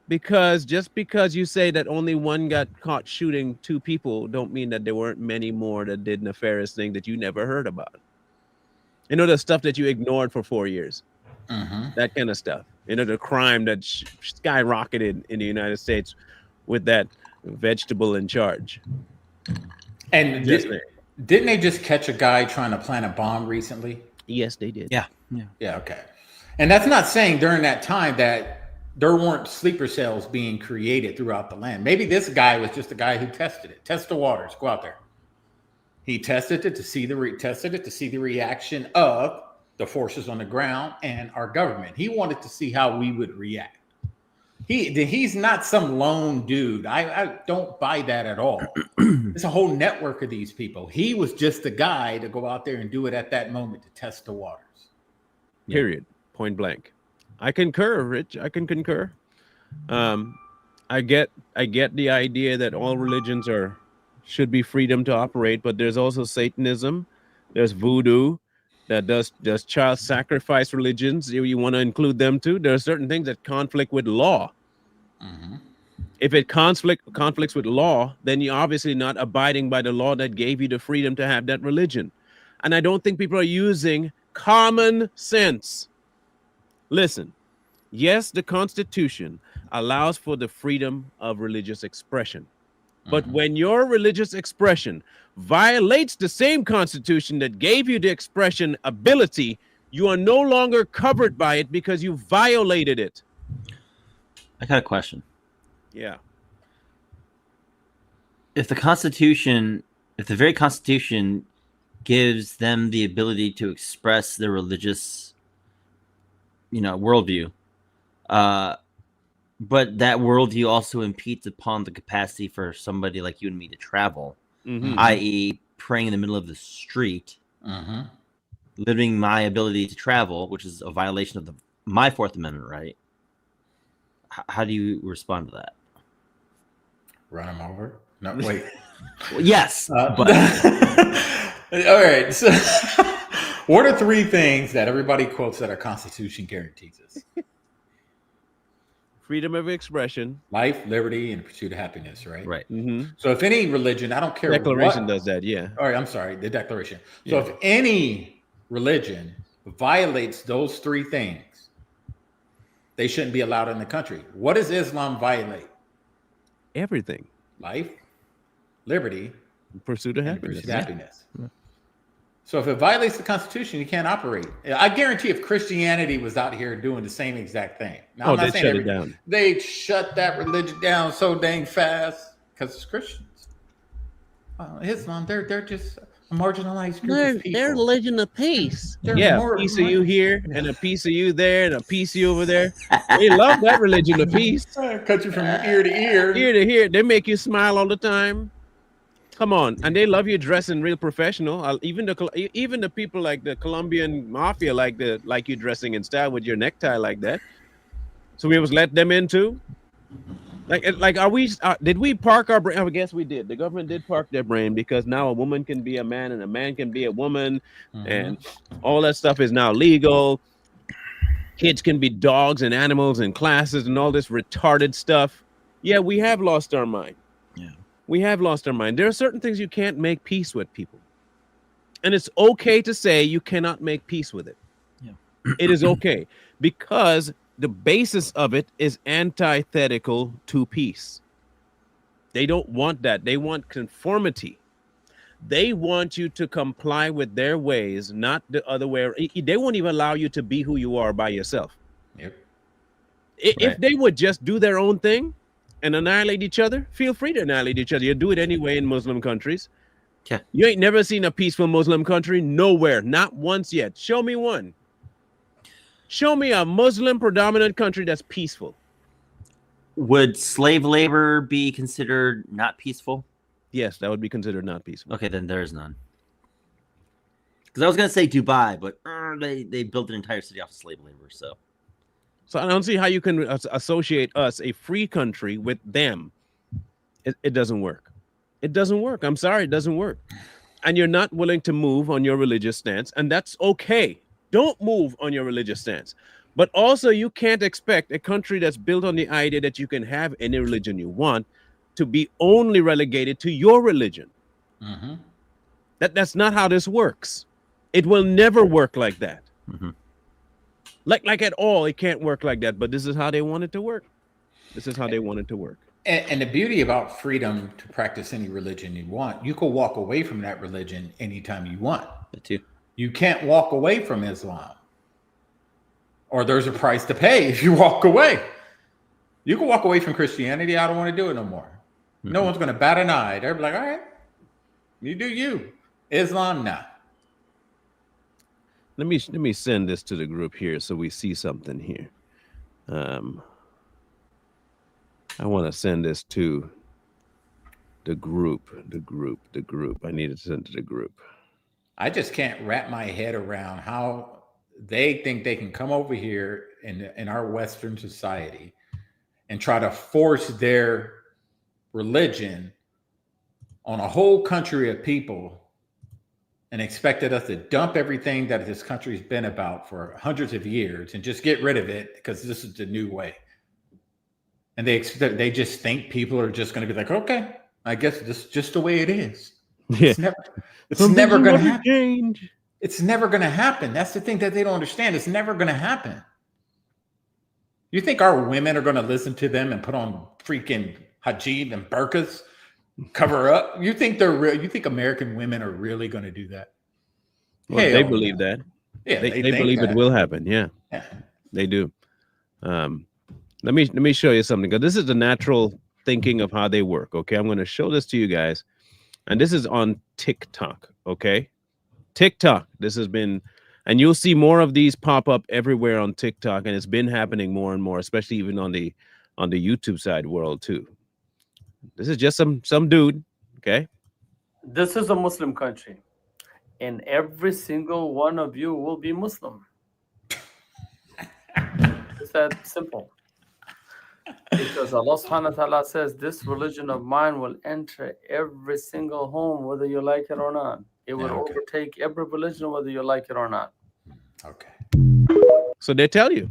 S1: because just because you say that only one got caught shooting 2 people don't mean that there weren't many more that did nefarious things that you never heard about. You know, the stuff that you ignored for 4 years, that kind of stuff. You know, the crime that skyrocketed in the United States with that vegetable in charge.
S3: And didn't they just catch a guy trying to plant a bomb recently?
S1: Yes, they did.
S2: Yeah.
S3: Okay. And that's not saying during that time that there weren't sleeper cells being created throughout the land. Maybe this guy was just a guy who tested it. Test the waters. Go out there. He tested it to see the reaction of the forces on the ground and our government. He wanted to see how we would react. He's not some lone dude. I don't buy that at all. It's a whole network of these people. He was just the guy to go out there and do it at that moment to test the waters.
S1: Period. Point blank. I concur, Rich. I can concur. I get the idea that all religions should be freedom to operate, but there's also Satanism, there's voodoo, that does child sacrifice religions. You want to include them too. There are certain things that conflict with law.
S3: Mm-hmm.
S1: If it conflicts with law, then you're obviously not abiding by the law that gave you the freedom to have that religion. And I don't think people are using common sense. Listen, yes, the Constitution allows for the freedom of religious expression. But when your religious expression violates the same Constitution that gave you the expression ability, you are no longer covered by it because you violated it.
S2: I got a question.
S1: Yeah.
S2: If the very Constitution gives them the ability to express their religious, worldview, but that worldview also impedes upon the capacity for somebody like you and me to travel, i.e., praying in the middle of the street, limiting my ability to travel, which is a violation of my Fourth Amendment right. How do you respond to that?
S3: Run them over? No, wait.
S2: Well, yes, but
S3: all right. So, what are 3 things that everybody quotes that our Constitution guarantees us?
S1: Freedom of expression.
S3: Life, liberty, and pursuit of happiness, right?
S2: Right.
S3: So if any religion, I don't care
S1: Declaration
S3: what,
S1: does that, yeah.
S3: All right, I'm sorry, the Declaration. So if any religion violates those 3 things, they shouldn't be allowed in the country. What does Islam violate?
S1: Everything.
S3: Life, liberty,
S1: Pursuit of
S3: and
S1: happiness.
S3: pursuit of happiness. So if it violates the Constitution, you can't operate. I guarantee if Christianity was out here doing the same exact thing. Now,
S1: They'd shut it down.
S3: They'd shut that religion down so dang fast because it's Christians. Islam, they're just a marginalized group of people.
S1: They're religion of peace.
S3: They're
S1: A piece of you here and a piece of you there and a piece of you over there. They love that religion of peace.
S3: Cut you from ear to ear.
S1: Ear to ear. They make you smile all the time. Come on, and they love you dressing real professional. Even the people like the Colombian mafia like you dressing in style with your necktie like that. So we was let them in too. Like are we? Did we park our brain? I guess we did. The government did park their brain because now a woman can be a man and a man can be a woman, and all that stuff is now legal. Kids can be dogs and animals in classes and all this retarded stuff. Yeah, we have lost our mind. We have lost our mind. There are certain things you can't make peace with, people. And it's okay to say you cannot make peace with it.
S2: Yeah.
S1: It is okay because the basis of it is antithetical to peace. They don't want that. They want conformity. They want you to comply with their ways, not the other way. They won't even allow you to be who you are by yourself.
S3: Yep.
S1: If they would just do their own thing and annihilate each other, feel free to annihilate each other. You do it anyway in Muslim countries.
S2: Yeah.
S1: You ain't never seen a peaceful Muslim country. Nowhere. Not once yet. Show me one. Show me a Muslim predominant country that's peaceful.
S2: Would slave labor be considered not peaceful?
S1: Yes, that would be considered not peaceful.
S2: Okay, then there's none. Because I was going to say Dubai, but they built an entire city off of slave labor, so
S1: I don't see how you can associate us, a free country, with them. It doesn't work. It doesn't work. I'm sorry, it doesn't work. And you're not willing to move on your religious stance, and that's okay. Don't move on your religious stance. But also, you can't expect a country that's built on the idea that you can have any religion you want to be only relegated to your religion. That's not how this works. It will never work like that. Like at all, it can't work like that. But this is how they want it to work. This is how they want it to work.
S3: And the beauty about freedom to practice any religion you want, you can walk away from that religion anytime you want.
S2: that too.
S3: You can't walk away from Islam, or there's a price to pay if you walk away. You can walk away from Christianity. I don't want to do it no more. No one's going to bat an eye. They're like, all right, you do you. Islam, nah.
S1: Let me send this to the group here so we see something here. I want to send this to the group. I need to send to the group.
S3: I just can't wrap my head around how they think they can come over here in our Western society and try to force their religion on a whole country of people and expected us to dump everything that this country's been about for hundreds of years and just get rid of it because this is the new way. And they just think people are just going to be like, okay, I guess this is just the way it is.
S1: Yeah.
S3: It's never going to happen.
S1: Change.
S3: It's never going to happen. That's the thing that they don't understand. It's never going to happen. You think our women are going to listen to them and put on freaking hijab and burqas, cover up? You think they're real? You think American women are really going to do that?
S1: Well, they believe that.
S3: Yeah,
S1: they believe it will happen. Yeah, they do. Let me show you something, because this is the natural thinking of how they work. Okay, I'm going to show this to you guys, and this is on TikTok. Okay, TikTok. This has been, and you'll see more of these pop up everywhere on TikTok, and it's been happening more and more, especially even on the YouTube side world too. This is just some dude. Okay,
S4: this is a Muslim country, and every single one of you will be Muslim. It's that simple. Because Allah subhanahu wa ta'ala says, this religion of mine will enter every single home, whether you like it or not. It will overtake every religion, whether you like it or not.
S3: Okay.
S1: So they tell you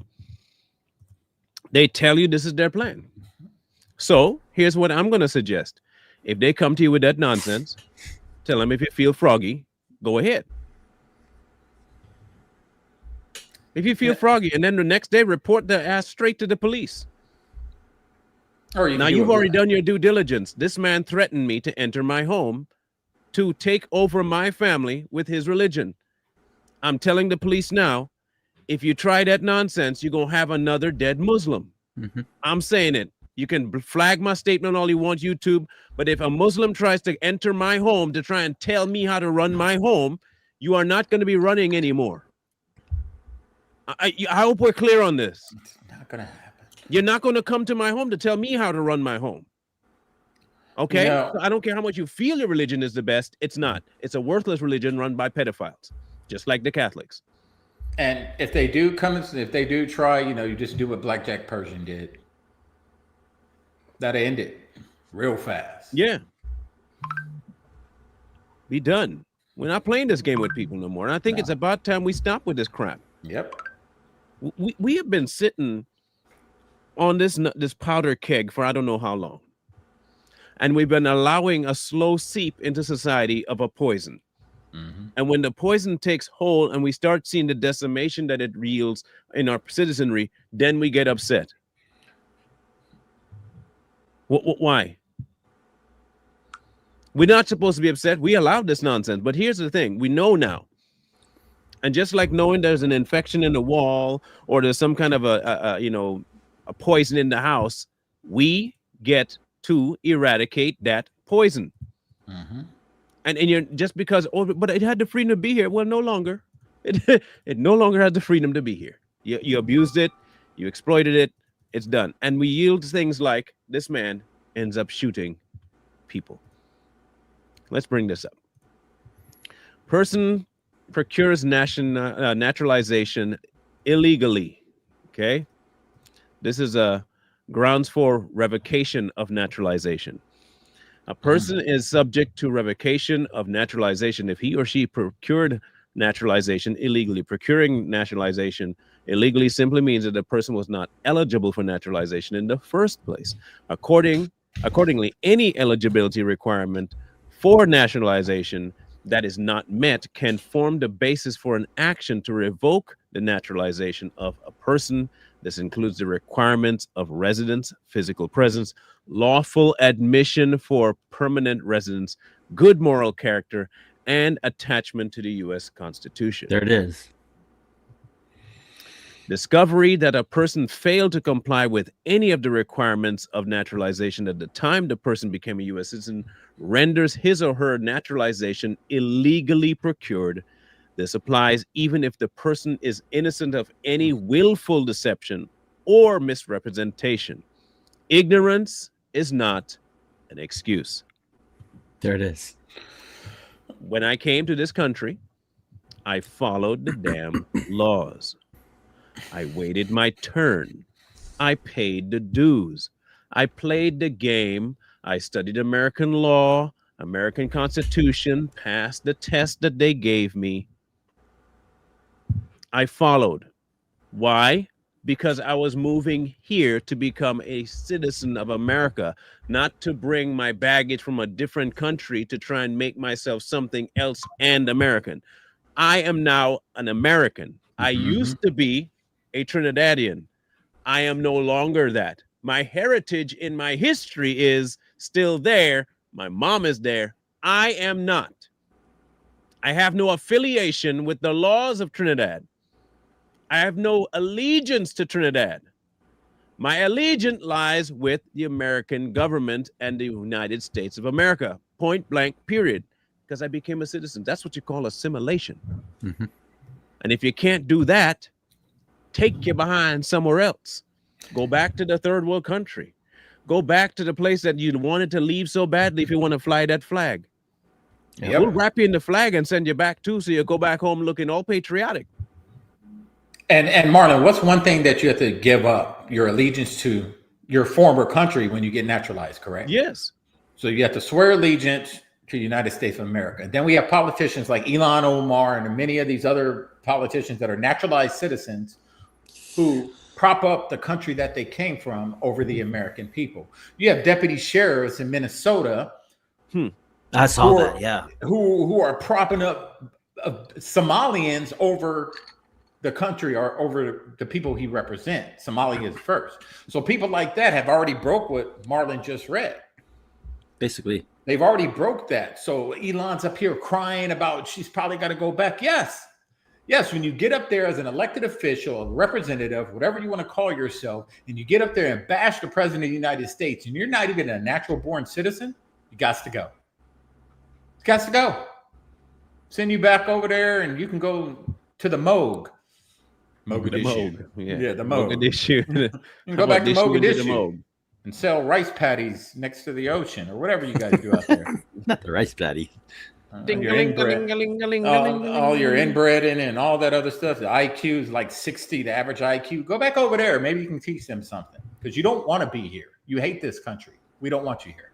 S1: this is their plan. So here's what I'm going to suggest. If they come to you with that nonsense, tell them, if you feel froggy, go ahead. If you feel froggy, and then the next day report their ass straight to the police. Now you've already done your due diligence. This man threatened me to enter my home, to take over my family with his religion. I'm telling the police now, if you try that nonsense, you're going to have another dead Muslim. Mm-hmm. I'm saying it. You can flag my statement all you want, YouTube, but if a Muslim tries to enter my home to try and tell me how to run my home, you are not going to be running anymore. I hope we're clear on this.
S3: It's not going to happen.
S1: You're not going to come to my home to tell me how to run my home. Okay?
S3: No.
S1: So I don't care how much you feel your religion is the best. It's not. It's a worthless religion run by pedophiles, just like the Catholics.
S3: And if they do try, you just do what Blackjack Persian did. That'll end it real fast.
S1: Yeah. Be done. We're not playing this game with people no more. And I think it's about time we stop with this crap.
S3: Yep.
S1: We have been sitting on this powder keg for I don't know how long. And we've been allowing a slow seep into society of a poison. Mm-hmm. And when the poison takes hold and we start seeing the decimation that it yields in our citizenry, then we get upset. Why? We're not supposed to be upset. We allowed this nonsense. But here's the thing. We know now. And just like knowing there's an infection in the wall or there's some kind of a poison in the house, we get to eradicate that poison. Mm-hmm. And you're just because, but it had the freedom to be here. Well, no longer. It no longer has the freedom to be here. You abused it. You exploited it. It's done. And we yield things like this man ends up shooting people. Let's bring this up. Person procures naturalization illegally. Okay. This is a grounds for revocation of naturalization. A person is subject to revocation of naturalization if he or she procured naturalization illegally. Procuring naturalization illegally simply means that the person was not eligible for naturalization in the first place. Accordingly, any eligibility requirement for naturalization that is not met can form the basis for an action to revoke the naturalization of a person. This includes the requirements of residence, physical presence, lawful admission for permanent residence, good moral character, and attachment to the U.S. Constitution.
S2: There it is.
S1: Discovery that a person failed to comply with any of the requirements of naturalization at the time the person became a U.S. citizen renders his or her naturalization illegally procured. This applies even if the person is innocent of any willful deception or misrepresentation. Ignorance is not an excuse.
S2: There it is.
S1: When I came to this country, I followed the damn laws. I waited my turn. I paid the dues. I played the game. I studied American law. American Constitution, passed the test that they gave me. I followed. Why? Because I was moving here to become a citizen of America, not to bring my baggage from a different country to try and make myself something else and American. I am now an American. I used to be a Trinidadian. I am no longer that. My heritage in my history is still there. My mom is there. I am not. I have no affiliation with the laws of Trinidad. I have no allegiance to Trinidad. My allegiance lies with the American government and the United States of America. Point blank, period. Because I became a citizen. That's what you call assimilation. And if you can't do that, take your behind somewhere else. Go back to the third world country. Go back to the place that you wanted to leave so badly if you want to fly that flag.
S3: Yep.
S1: We'll wrap you in the flag and send you back too, so you go back home looking all patriotic.
S3: And Marlon, what's one thing that you have to give up your allegiance to your former country when you get naturalized, correct?
S1: Yes.
S3: So you have to swear allegiance to the United States of America. Then we have politicians like Ilhan Omar and many of these other politicians that are naturalized citizens who prop up the country that they came from over the American people. You have deputy sheriffs in Minnesota.
S2: I saw that, yeah.
S3: Who are propping up Somalians over the country or over the people he represents. Somalia is first. So people like that have already broke what Marlon just read.
S2: Basically.
S3: They've already broke that. So Elon's up here crying about she's probably got to go back. Yes. Yes, when you get up there as an elected official, a representative, whatever you want to call yourself, and you get up there and bash the president of the United States, and you're not even a natural born citizen, you got to go. You got to go. Send you back over there, and you can go to the Moog.
S1: Mogadishu.
S3: Yeah, the Moog.
S1: Mogadishu.
S3: You can go back to Mogadishu and sell rice patties next to the ocean or whatever you guys do out there.
S2: Not the rice patty.
S3: All your inbred and all that other stuff. The IQ is like 60, the average IQ. Go back over there. Maybe you can teach them something because you don't want to be here. You hate this country. We don't want you here.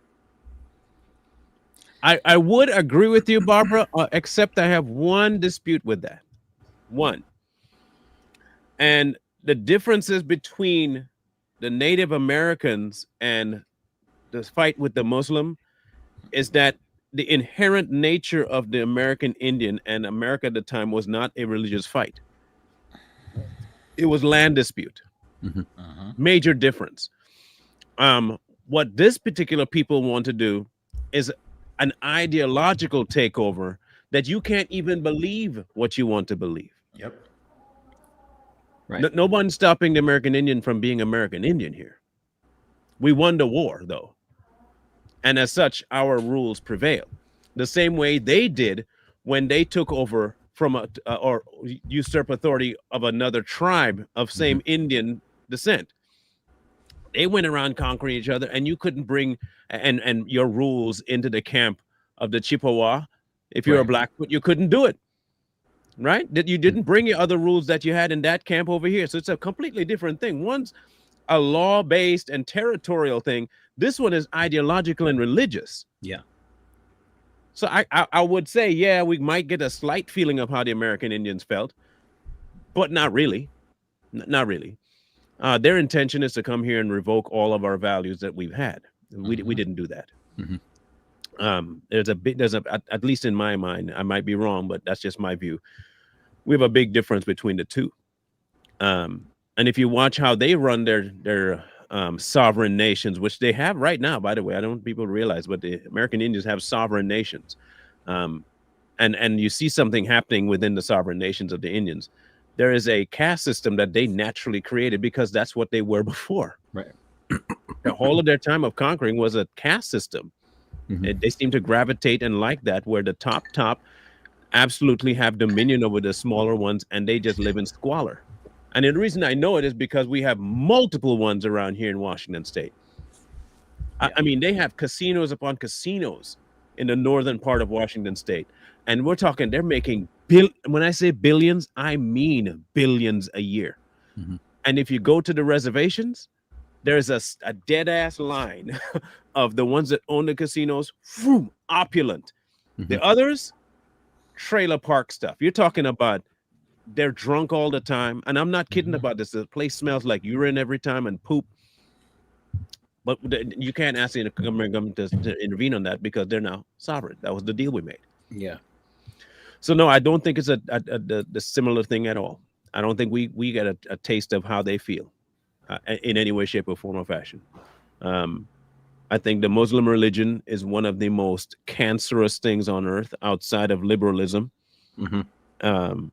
S1: I would agree with you, Barbara, except I have one dispute with that. One. And the differences between the Native Americans and the fight with the Muslim is that the inherent nature of the American Indian and America at the time was not a religious fight. It was land dispute. Major difference. What this particular people want to do is an ideological takeover that you can't even believe what you want to believe.
S3: Yep.
S1: Right. No one's stopping the American Indian from being American Indian here. We won the war, though. And as such, our rules prevail. The same way they did when they took over from or usurp authority of another tribe of same Indian descent. They went around conquering each other, and you couldn't bring and your rules into the camp of the Chippewa. If you're a Blackfoot, you couldn't do it. Right? That you didn't bring your other rules that you had in that camp over here. So it's a completely different thing. One's a law-based and territorial thing. This one is ideological and religious.
S2: Yeah.
S1: So I would say, yeah, we might get a slight feeling of how the American Indians felt, but not really. Not really. Their intention is to come here and revoke all of our values that we've had. We didn't do that. There's at least in my mind, I might be wrong, but that's just my view. We have a big difference between the two. And if you watch how they run their sovereign nations, which they have right now, by the way, I don't want people to realize, but the American Indians have sovereign nations. And you see something happening within the sovereign nations of the Indians. There is a caste system that they naturally created because that's what they were before.
S2: Right.
S1: The whole of their time of conquering was a caste system. They seem to gravitate and like that, where the top absolutely have dominion over the smaller ones, and they just live in squalor. And the reason I know it is because we have multiple ones around here in Washington State. I mean, they have casinos upon casinos in the northern part of Washington State. And we're talking, they're making, when I say billions, I mean billions a year. And if you go to the reservations, there's a dead ass line of the ones that own the casinos, opulent. The others, trailer park stuff. You're talking about they're drunk all the time. And I'm not kidding about this. The place smells like urine every time and poop. But you can't ask the government to intervene on that because they're now sovereign. That was the deal we made.
S3: Yeah.
S1: So no, I don't think it's the similar thing at all. I don't think we get a taste of how they feel in any way, shape, or form or fashion. I think the Muslim religion is one of the most cancerous things on earth outside of liberalism. And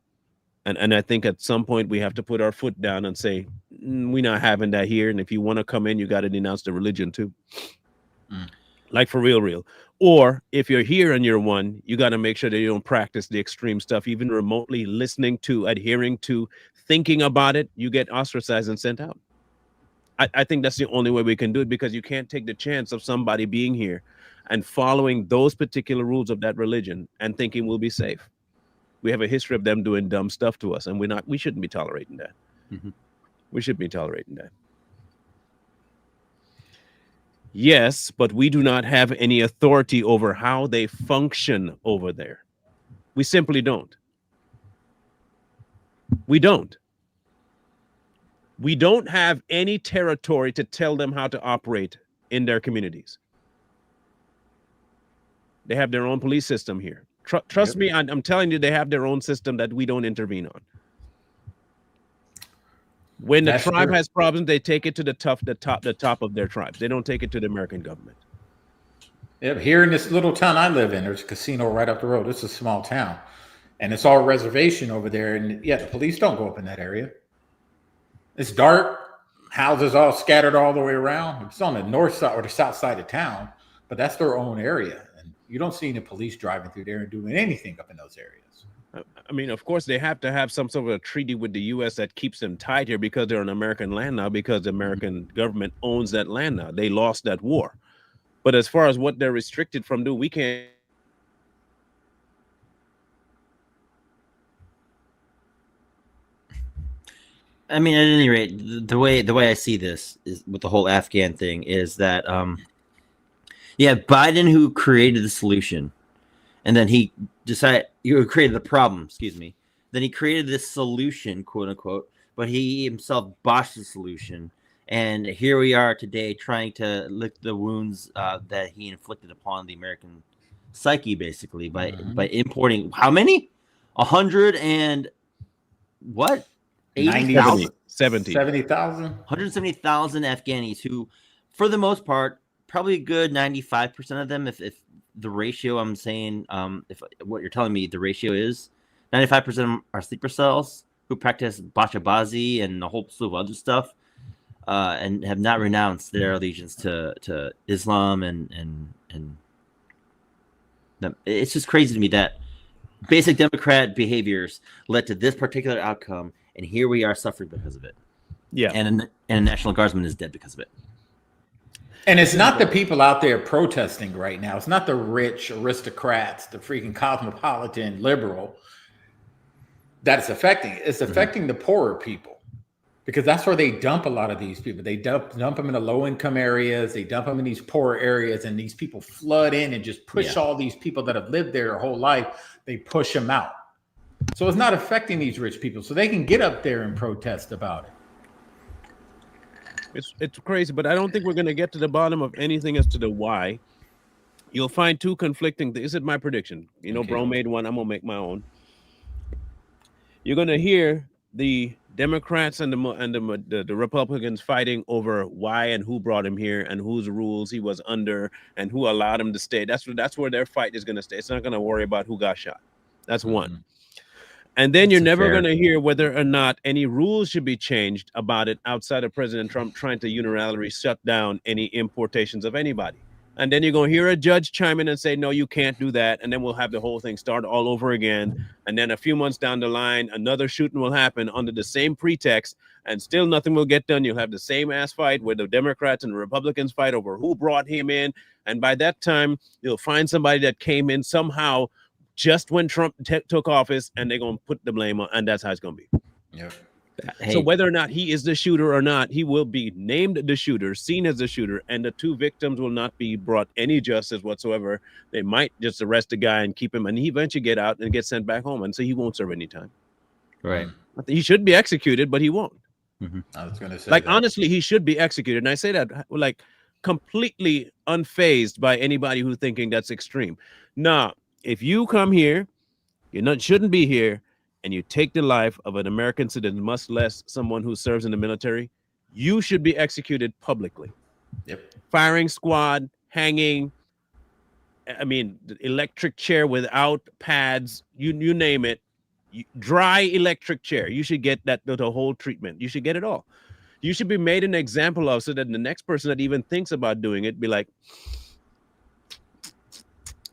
S1: I think at some point we have to put our foot down and say, we're not having that here. And if you want to come in, you got to denounce the religion too. Like for real. Or if you're here and you're one, you got to make sure that you don't practice the extreme stuff, even remotely listening to, adhering to, thinking about it, you get ostracized and sent out. I think that's the only way we can do it, because you can't take the chance of somebody being here and following those particular rules of that religion and thinking we'll be safe. We have a history of them doing dumb stuff to us, and we shouldn't be tolerating that. We shouldn't be tolerating that. Yes, but we do not have any authority over how they function over there. We simply don't. We don't. We don't have any territory to tell them how to operate in their communities. They have their own police system here. Trust me, I'm telling you, they have their own system that we don't intervene on. When the tribe has problems, they take it to the top of their tribes. They don't take it to the American government.
S3: Yep. Here in this little town I live in, there's a casino right up the road. It's a small town, and it's all reservation over there. And yeah, the police don't go up in that area. It's dark, houses all scattered all the way around. It's on the north side or the south side of town, but that's their own area. And you don't see any police driving through there and doing anything up in those areas.
S1: I mean, of course, they have to have some sort of a treaty with the U.S. that keeps them tied here because they're on American land now, because the American government owns that land now. They lost that war. But as far as what they're restricted from doing, we can't.
S2: I mean, at any rate, the way I see this is with the whole Afghan thing is that, Biden, who created the solution, and then he created the problem, then he created this solution, quote unquote, but he himself botched the solution. And here we are today trying to lick the wounds that he inflicted upon the American psyche, basically, by importing how many? 100 and what?
S3: 70,000.
S2: 170,000 Afghanis who, for the most part, probably a good 95% of them, if the ratio I'm saying, if what you're telling me the ratio is, 95% of them are sleeper cells who practice bachabazi and a whole slew of other stuff, and have not renounced their allegiance to Islam, and it's just crazy to me that basic Democrat behaviors led to this particular outcome, and here we are suffering because of it.
S1: Yeah,
S2: and a National Guardsman is dead because of it.
S3: And it's not the people out there protesting right now. It's not the rich aristocrats, the freaking cosmopolitan liberal that it's affecting. It's affecting the poorer people, because that's where they dump a lot of these people. They dump them in the low income areas. They dump them in these poor areas, and these people flood in and just push all these people that have lived there their whole life. They push them out. So it's not affecting these rich people, so they can get up there and protest about it.
S1: It's crazy, but I don't think we're going to get to the bottom of anything as to the why. You'll find two conflicting things. This is my prediction. Bro made one. I'm going to make my own. You're going to hear the Democrats and the Republicans fighting over why and who brought him here and whose rules he was under and who allowed him to stay. That's where their fight is going to stay. It's not going to worry about who got shot. That's one. And then you're never going to hear whether or not any rules should be changed about it outside of President Trump trying to unilaterally shut down any importations of anybody. And then you're going to hear a judge chime in and say, no, you can't do that. And then we'll have the whole thing start all over again. And then a few months down the line, another shooting will happen under the same pretext, and still nothing will get done. You'll have the same ass fight where the Democrats and the Republicans fight over who brought him in. And by that time, you'll find somebody that came in somehow just when Trump took office, and they're going to put the blame on, and that's how it's going to be.
S3: Yeah.
S2: Hey,
S1: So whether or not he is the shooter or not, he will be named the shooter, seen as the shooter, and the two victims will not be brought any justice whatsoever. They might just arrest the guy and keep him, and he eventually get out and get sent back home, and so he won't serve any time.
S2: right.
S1: He should be executed, but he won't.
S3: I was going to say,
S1: Like,
S3: that.
S1: honestly, he should be executed, and I say that like completely unfazed by anybody who's thinking that's extreme. Nah, if you come here, shouldn't be here, and you take the life of an American citizen, much less someone who serves in the military, you should be executed publicly.
S3: Yep.
S1: Firing squad, hanging, I mean, the electric chair without pads, you name it, dry electric chair. You should get that the whole treatment. You should get it all. You should be made an example of, so that the next person that even thinks about doing it be like,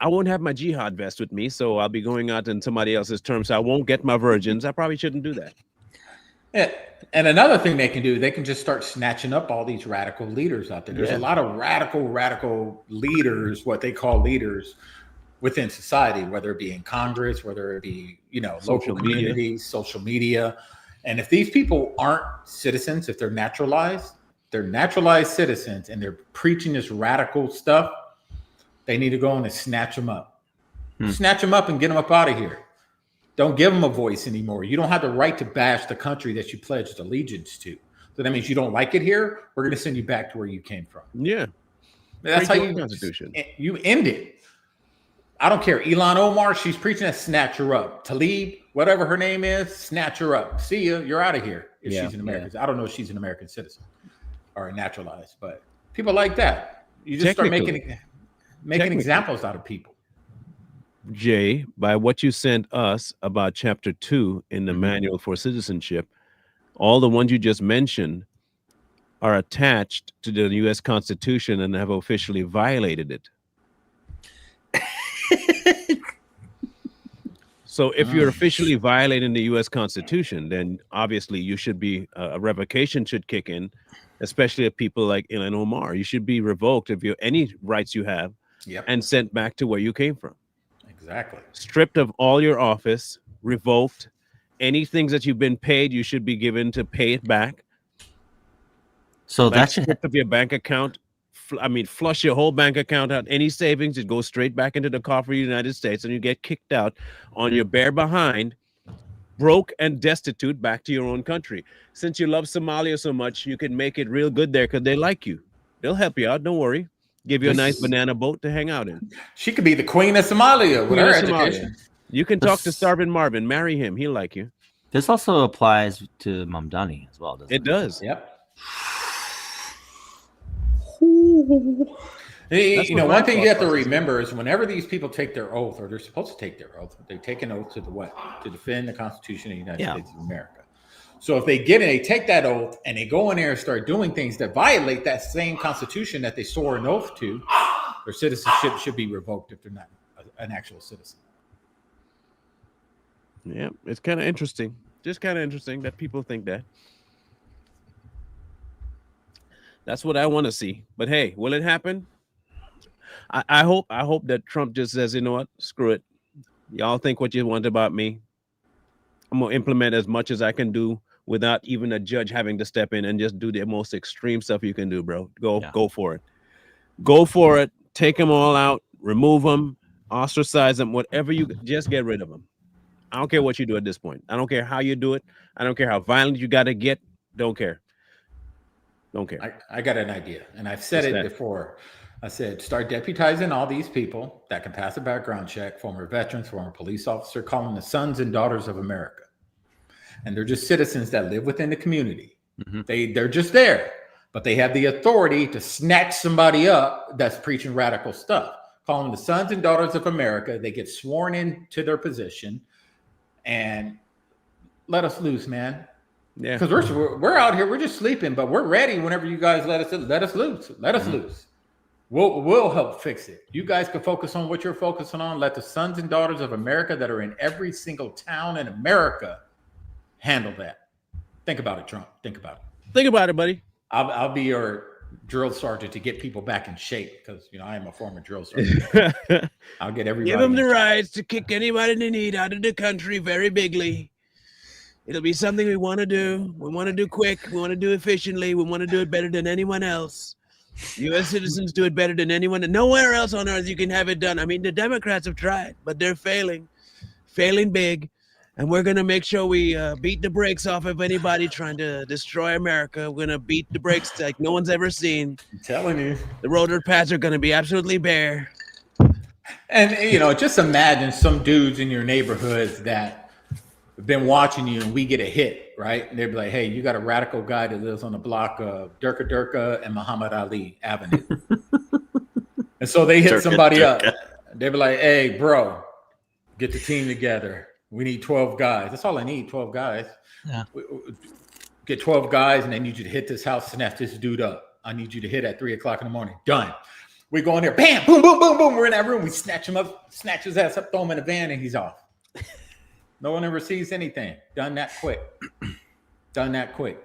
S1: I won't have my jihad vest with me, so I'll be going out in somebody else's terms. So I won't get my virgins. I probably shouldn't do that.
S3: Yeah. And another thing they can do, they can just start snatching up all these radical leaders out there. There's a lot of radical leaders, what they call leaders within society, whether it be in Congress, whether it be, local communities, social media. And if these people aren't citizens, if they're naturalized citizens, and they're preaching this radical stuff, they need to go in and snatch them up. Snatch them up and get them up out of here. Don't give them a voice anymore. You don't have the right to bash the country that you pledged allegiance to. So that means you don't like it here. We're going to send you back to where you came from.
S1: Yeah.
S3: That's how you end it. I don't care. Ilhan Omar, she's preaching that snatch her up. Talib, whatever her name is, snatch her up. See ya. You're out of here. If she's an American. I don't know if she's an American citizen or naturalized, but people like that. You just start making examples out of people.
S1: Jay, by what you sent us about chapter 2 in the manual for citizenship, all the ones you just mentioned are attached to the U.S. Constitution and have officially violated it. So if you're officially violating the U.S. Constitution, then obviously you should be, a revocation should kick in, especially if people like Ilhan Omar. You should be revoked of any rights you have and sent back to where you came from.
S3: Exactly.
S1: Stripped of all your office, revoked. Any things that you've been paid, you should be given to pay it back.
S2: So that should
S1: stripped of your bank account. Flush your whole bank account out. Any savings, it goes straight back into the coffer of the United States, and you get kicked out on your bare behind, broke and destitute, back to your own country. Since you love Somalia so much, you can make it real good there because they like you. They'll help you out. Don't worry. Give you a nice banana boat to hang out in.
S3: She could be the queen of Somalia with her education.
S1: You can talk to Starvin Marvin. Marry him. He'll like you.
S2: This also applies to Mamdani as well, doesn't it?
S1: It does.
S3: Yep. One thing you have to remember is whenever these people take their oath, or they're supposed to take their oath, they take an oath to the what? To defend the Constitution of the United States of America. So if they take that oath and they go in there and start doing things that violate that same Constitution that they swore an oath to, their citizenship should be revoked if they're not an actual citizen.
S1: Yeah, it's kind of interesting. Just kind of interesting that people think that. That's what I want to see. But hey, will it happen? I hope that Trump just says, you know what? Screw it. Y'all think what you want about me. I'm going to implement as much as I can do without even a judge having to step in and just do the most extreme stuff you can do, bro. Go for it. Go for it. Take them all out. Remove them. Ostracize them. Whatever you just get rid of them. I don't care what you do at this point. I don't care how you do it. I don't care how violent you got to get. Don't care. Don't care.
S3: I got an idea, and I've said it before. I said, start deputizing all these people that can pass a background check, former veterans, former police officer, call them the sons and daughters of America. And they're just citizens that live within the community. They're just there, but they have the authority to snatch somebody up that's preaching radical stuff. Call them the sons and daughters of America. They get sworn into their position, and let us loose, man. Yeah, because we're out here, we're just sleeping, but we're ready whenever you guys let us loose. Let us loose. We'll help fix it. You guys can focus on what you're focusing on. Let the sons and daughters of America that are in every single town in America handle that. Think about it, Trump. Think about it.
S1: Think about it, buddy.
S3: I'll be your drill sergeant to get people back in shape because I am a former drill sergeant. I'll get everybody.
S1: Give them the rights to kick anybody they need out of the country very bigly. It'll be something we want to do. We want to do quick. We want to do efficiently. We want to do it better than anyone else. U.S. citizens do it better than anyone. And nowhere else on earth you can have it done. I mean, the Democrats have tried, but they're failing big. And we're going to make sure we beat the brakes off of anybody trying to destroy America. We're going to beat the brakes like no one's ever seen.
S3: I'm telling you.
S1: The road paths are going to be absolutely bare.
S3: And, just imagine some dudes in your neighborhoods that have been watching you and we get a hit, right? And they'd be like, hey, you got a radical guy that lives on the block of Durka and Muhammad Ali Avenue. And so they hit somebody up. They'd be like, hey, bro, get the team together. We need 12 guys. That's all I need, 12 guys.
S2: Yeah.
S3: Get 12 guys, and I need you to hit this house, snatch this dude up. I need you to hit at 3 o'clock in the morning. Done. We go in there, bam, boom, boom, boom, boom. We're in that room. We snatch him up, snatch his ass up, throw him in a van, and he's off. No one ever sees anything. Done that quick. Done that quick.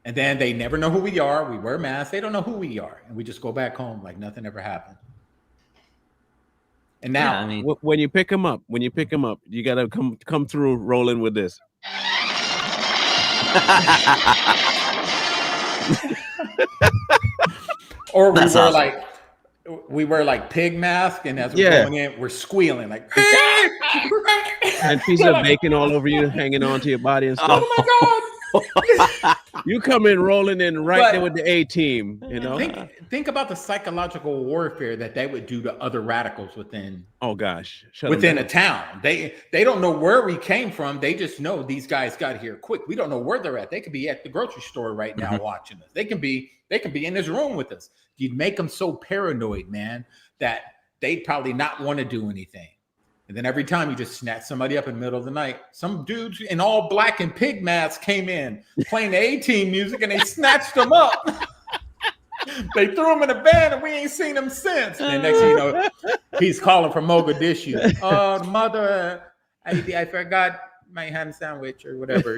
S3: And then they never know who we are. We wear masks. They don't know who we are. And we just go back home like nothing ever happened. And now,
S1: when you pick them up, you got to come through rolling with this.
S3: Or we wear like pig mask, and as we're going in, we're squealing like,
S1: and pieces of bacon all over you, hanging onto your body and stuff.
S3: Oh my God.
S1: You come in rolling in there with the A team,
S3: Think about the psychological warfare that they would do to other radicals within.
S1: Oh gosh,
S3: within a town. They don't know where we came from. They just know these guys got here quick. We don't know where they're at. They could be at the grocery store right now watching us. They can be in this room with us. You'd make them so paranoid, man, that they'd probably not want to do anything. And then every time you just snatch somebody up in the middle of the night, some dudes in all black and pig masks came in playing the A-Team music, and they snatched them up. They threw him in a van, and we ain't seen him since. And next thing you know, he's calling from Mogadishu. Oh, mother, I forgot my ham sandwich or whatever,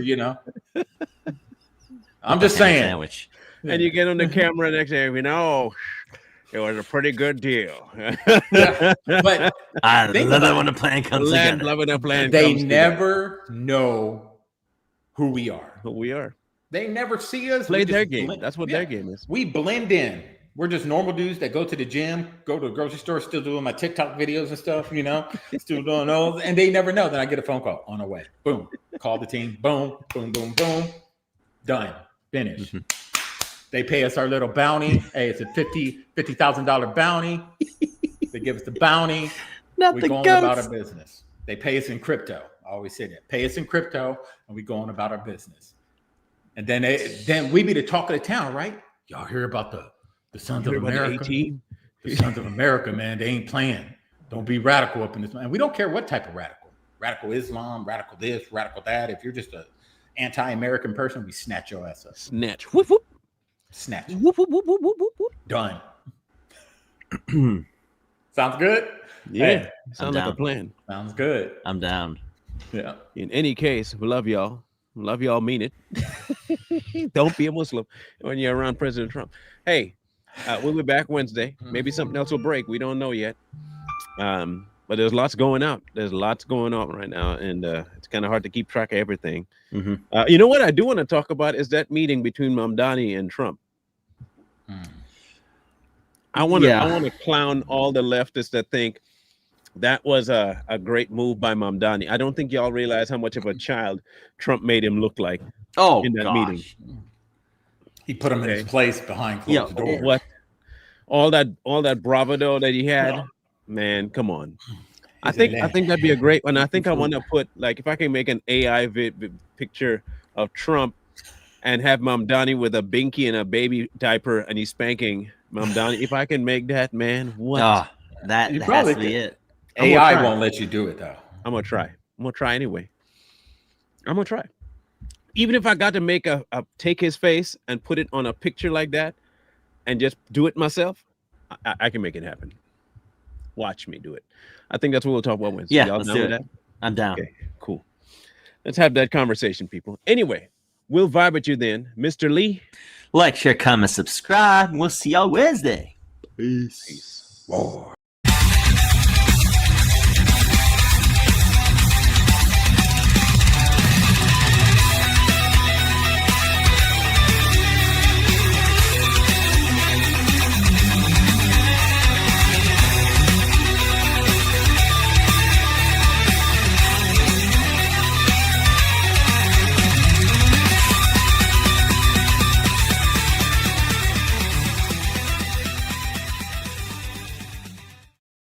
S3: I'm just saying.
S2: Sandwich.
S1: And you get on the camera next day, it was a pretty good deal.
S3: But
S2: I love it when the plan comes together.
S1: Loving the plan.
S3: They never know who we are. They never see us.
S1: Play their game. That's what their game is.
S3: We blend in. We're just normal dudes that go to the gym, go to the grocery store, still doing my TikTok videos and stuff, still doing those. And they never know. Then I get a phone call on the way. Boom. Call the team. Boom, boom, boom, boom. Done. Finished. They pay us our little bounty. Hey, it's a $50,000 bounty. They give us the bounty. We go on about our business. They pay us in crypto. I always say that. Pay us in crypto, and we go on about our business. And then we be the talk of the town, right? Y'all hear about the Sons of America? The Sons of America, man. They ain't playing. Don't be radical up in this. And we don't care what type of radical. Radical Islam, radical this, radical that. If you're just an anti-American person, we snatch your ass up.
S1: Snatch. Whoop, whoop.
S3: Snatch.
S1: Whoop, whoop, whoop, whoop, whoop, whoop.
S3: Done. Sounds good?
S1: Yeah.
S3: Hey,
S1: sounds like a plan.
S3: Sounds good.
S2: I'm down.
S3: Yeah.
S1: In any case, we love y'all. Love y'all, mean it. Don't be a Muslim when you're around President Trump. Hey, we'll be back Wednesday. Maybe something else will break. We don't know yet. But there's lots going out. There's lots going on right now. And it's kind of hard to keep track of everything. You know what I do want to talk about is that meeting between Mamdani and Trump. I want to clown all the leftists that think that was a great move by Mamdani. I don't think y'all realize how much of a child Trump made him look like in that meeting.
S3: He put him in his place behind closed doors.
S1: What? All that bravado that he had, man, come on. I think that'd be a great one. I think I want to put, like, if I can make an AI picture of Trump and have Mamdani with a binky and a baby diaper and he's spanking Mamdani. If I can make that, man, what?
S2: Oh, that has to be it.
S3: AI won't let you do it, though.
S1: I'm going to try. I'm going to try anyway. I'm going to try. Even if I got to make take his face and put it on a picture like that and just do it myself, I can make it happen. Watch me do it. I think that's what we'll talk about Wednesday.
S2: Yeah,
S1: y'all
S2: let's
S1: down
S2: do
S1: with
S2: it.
S1: that?
S2: I'm down.
S1: Okay, cool. Let's have that conversation, people. Anyway, we'll vibe with you then. Mr. Lee.
S2: Like, share, comment, subscribe. We'll see y'all Wednesday.
S1: Peace.
S3: War.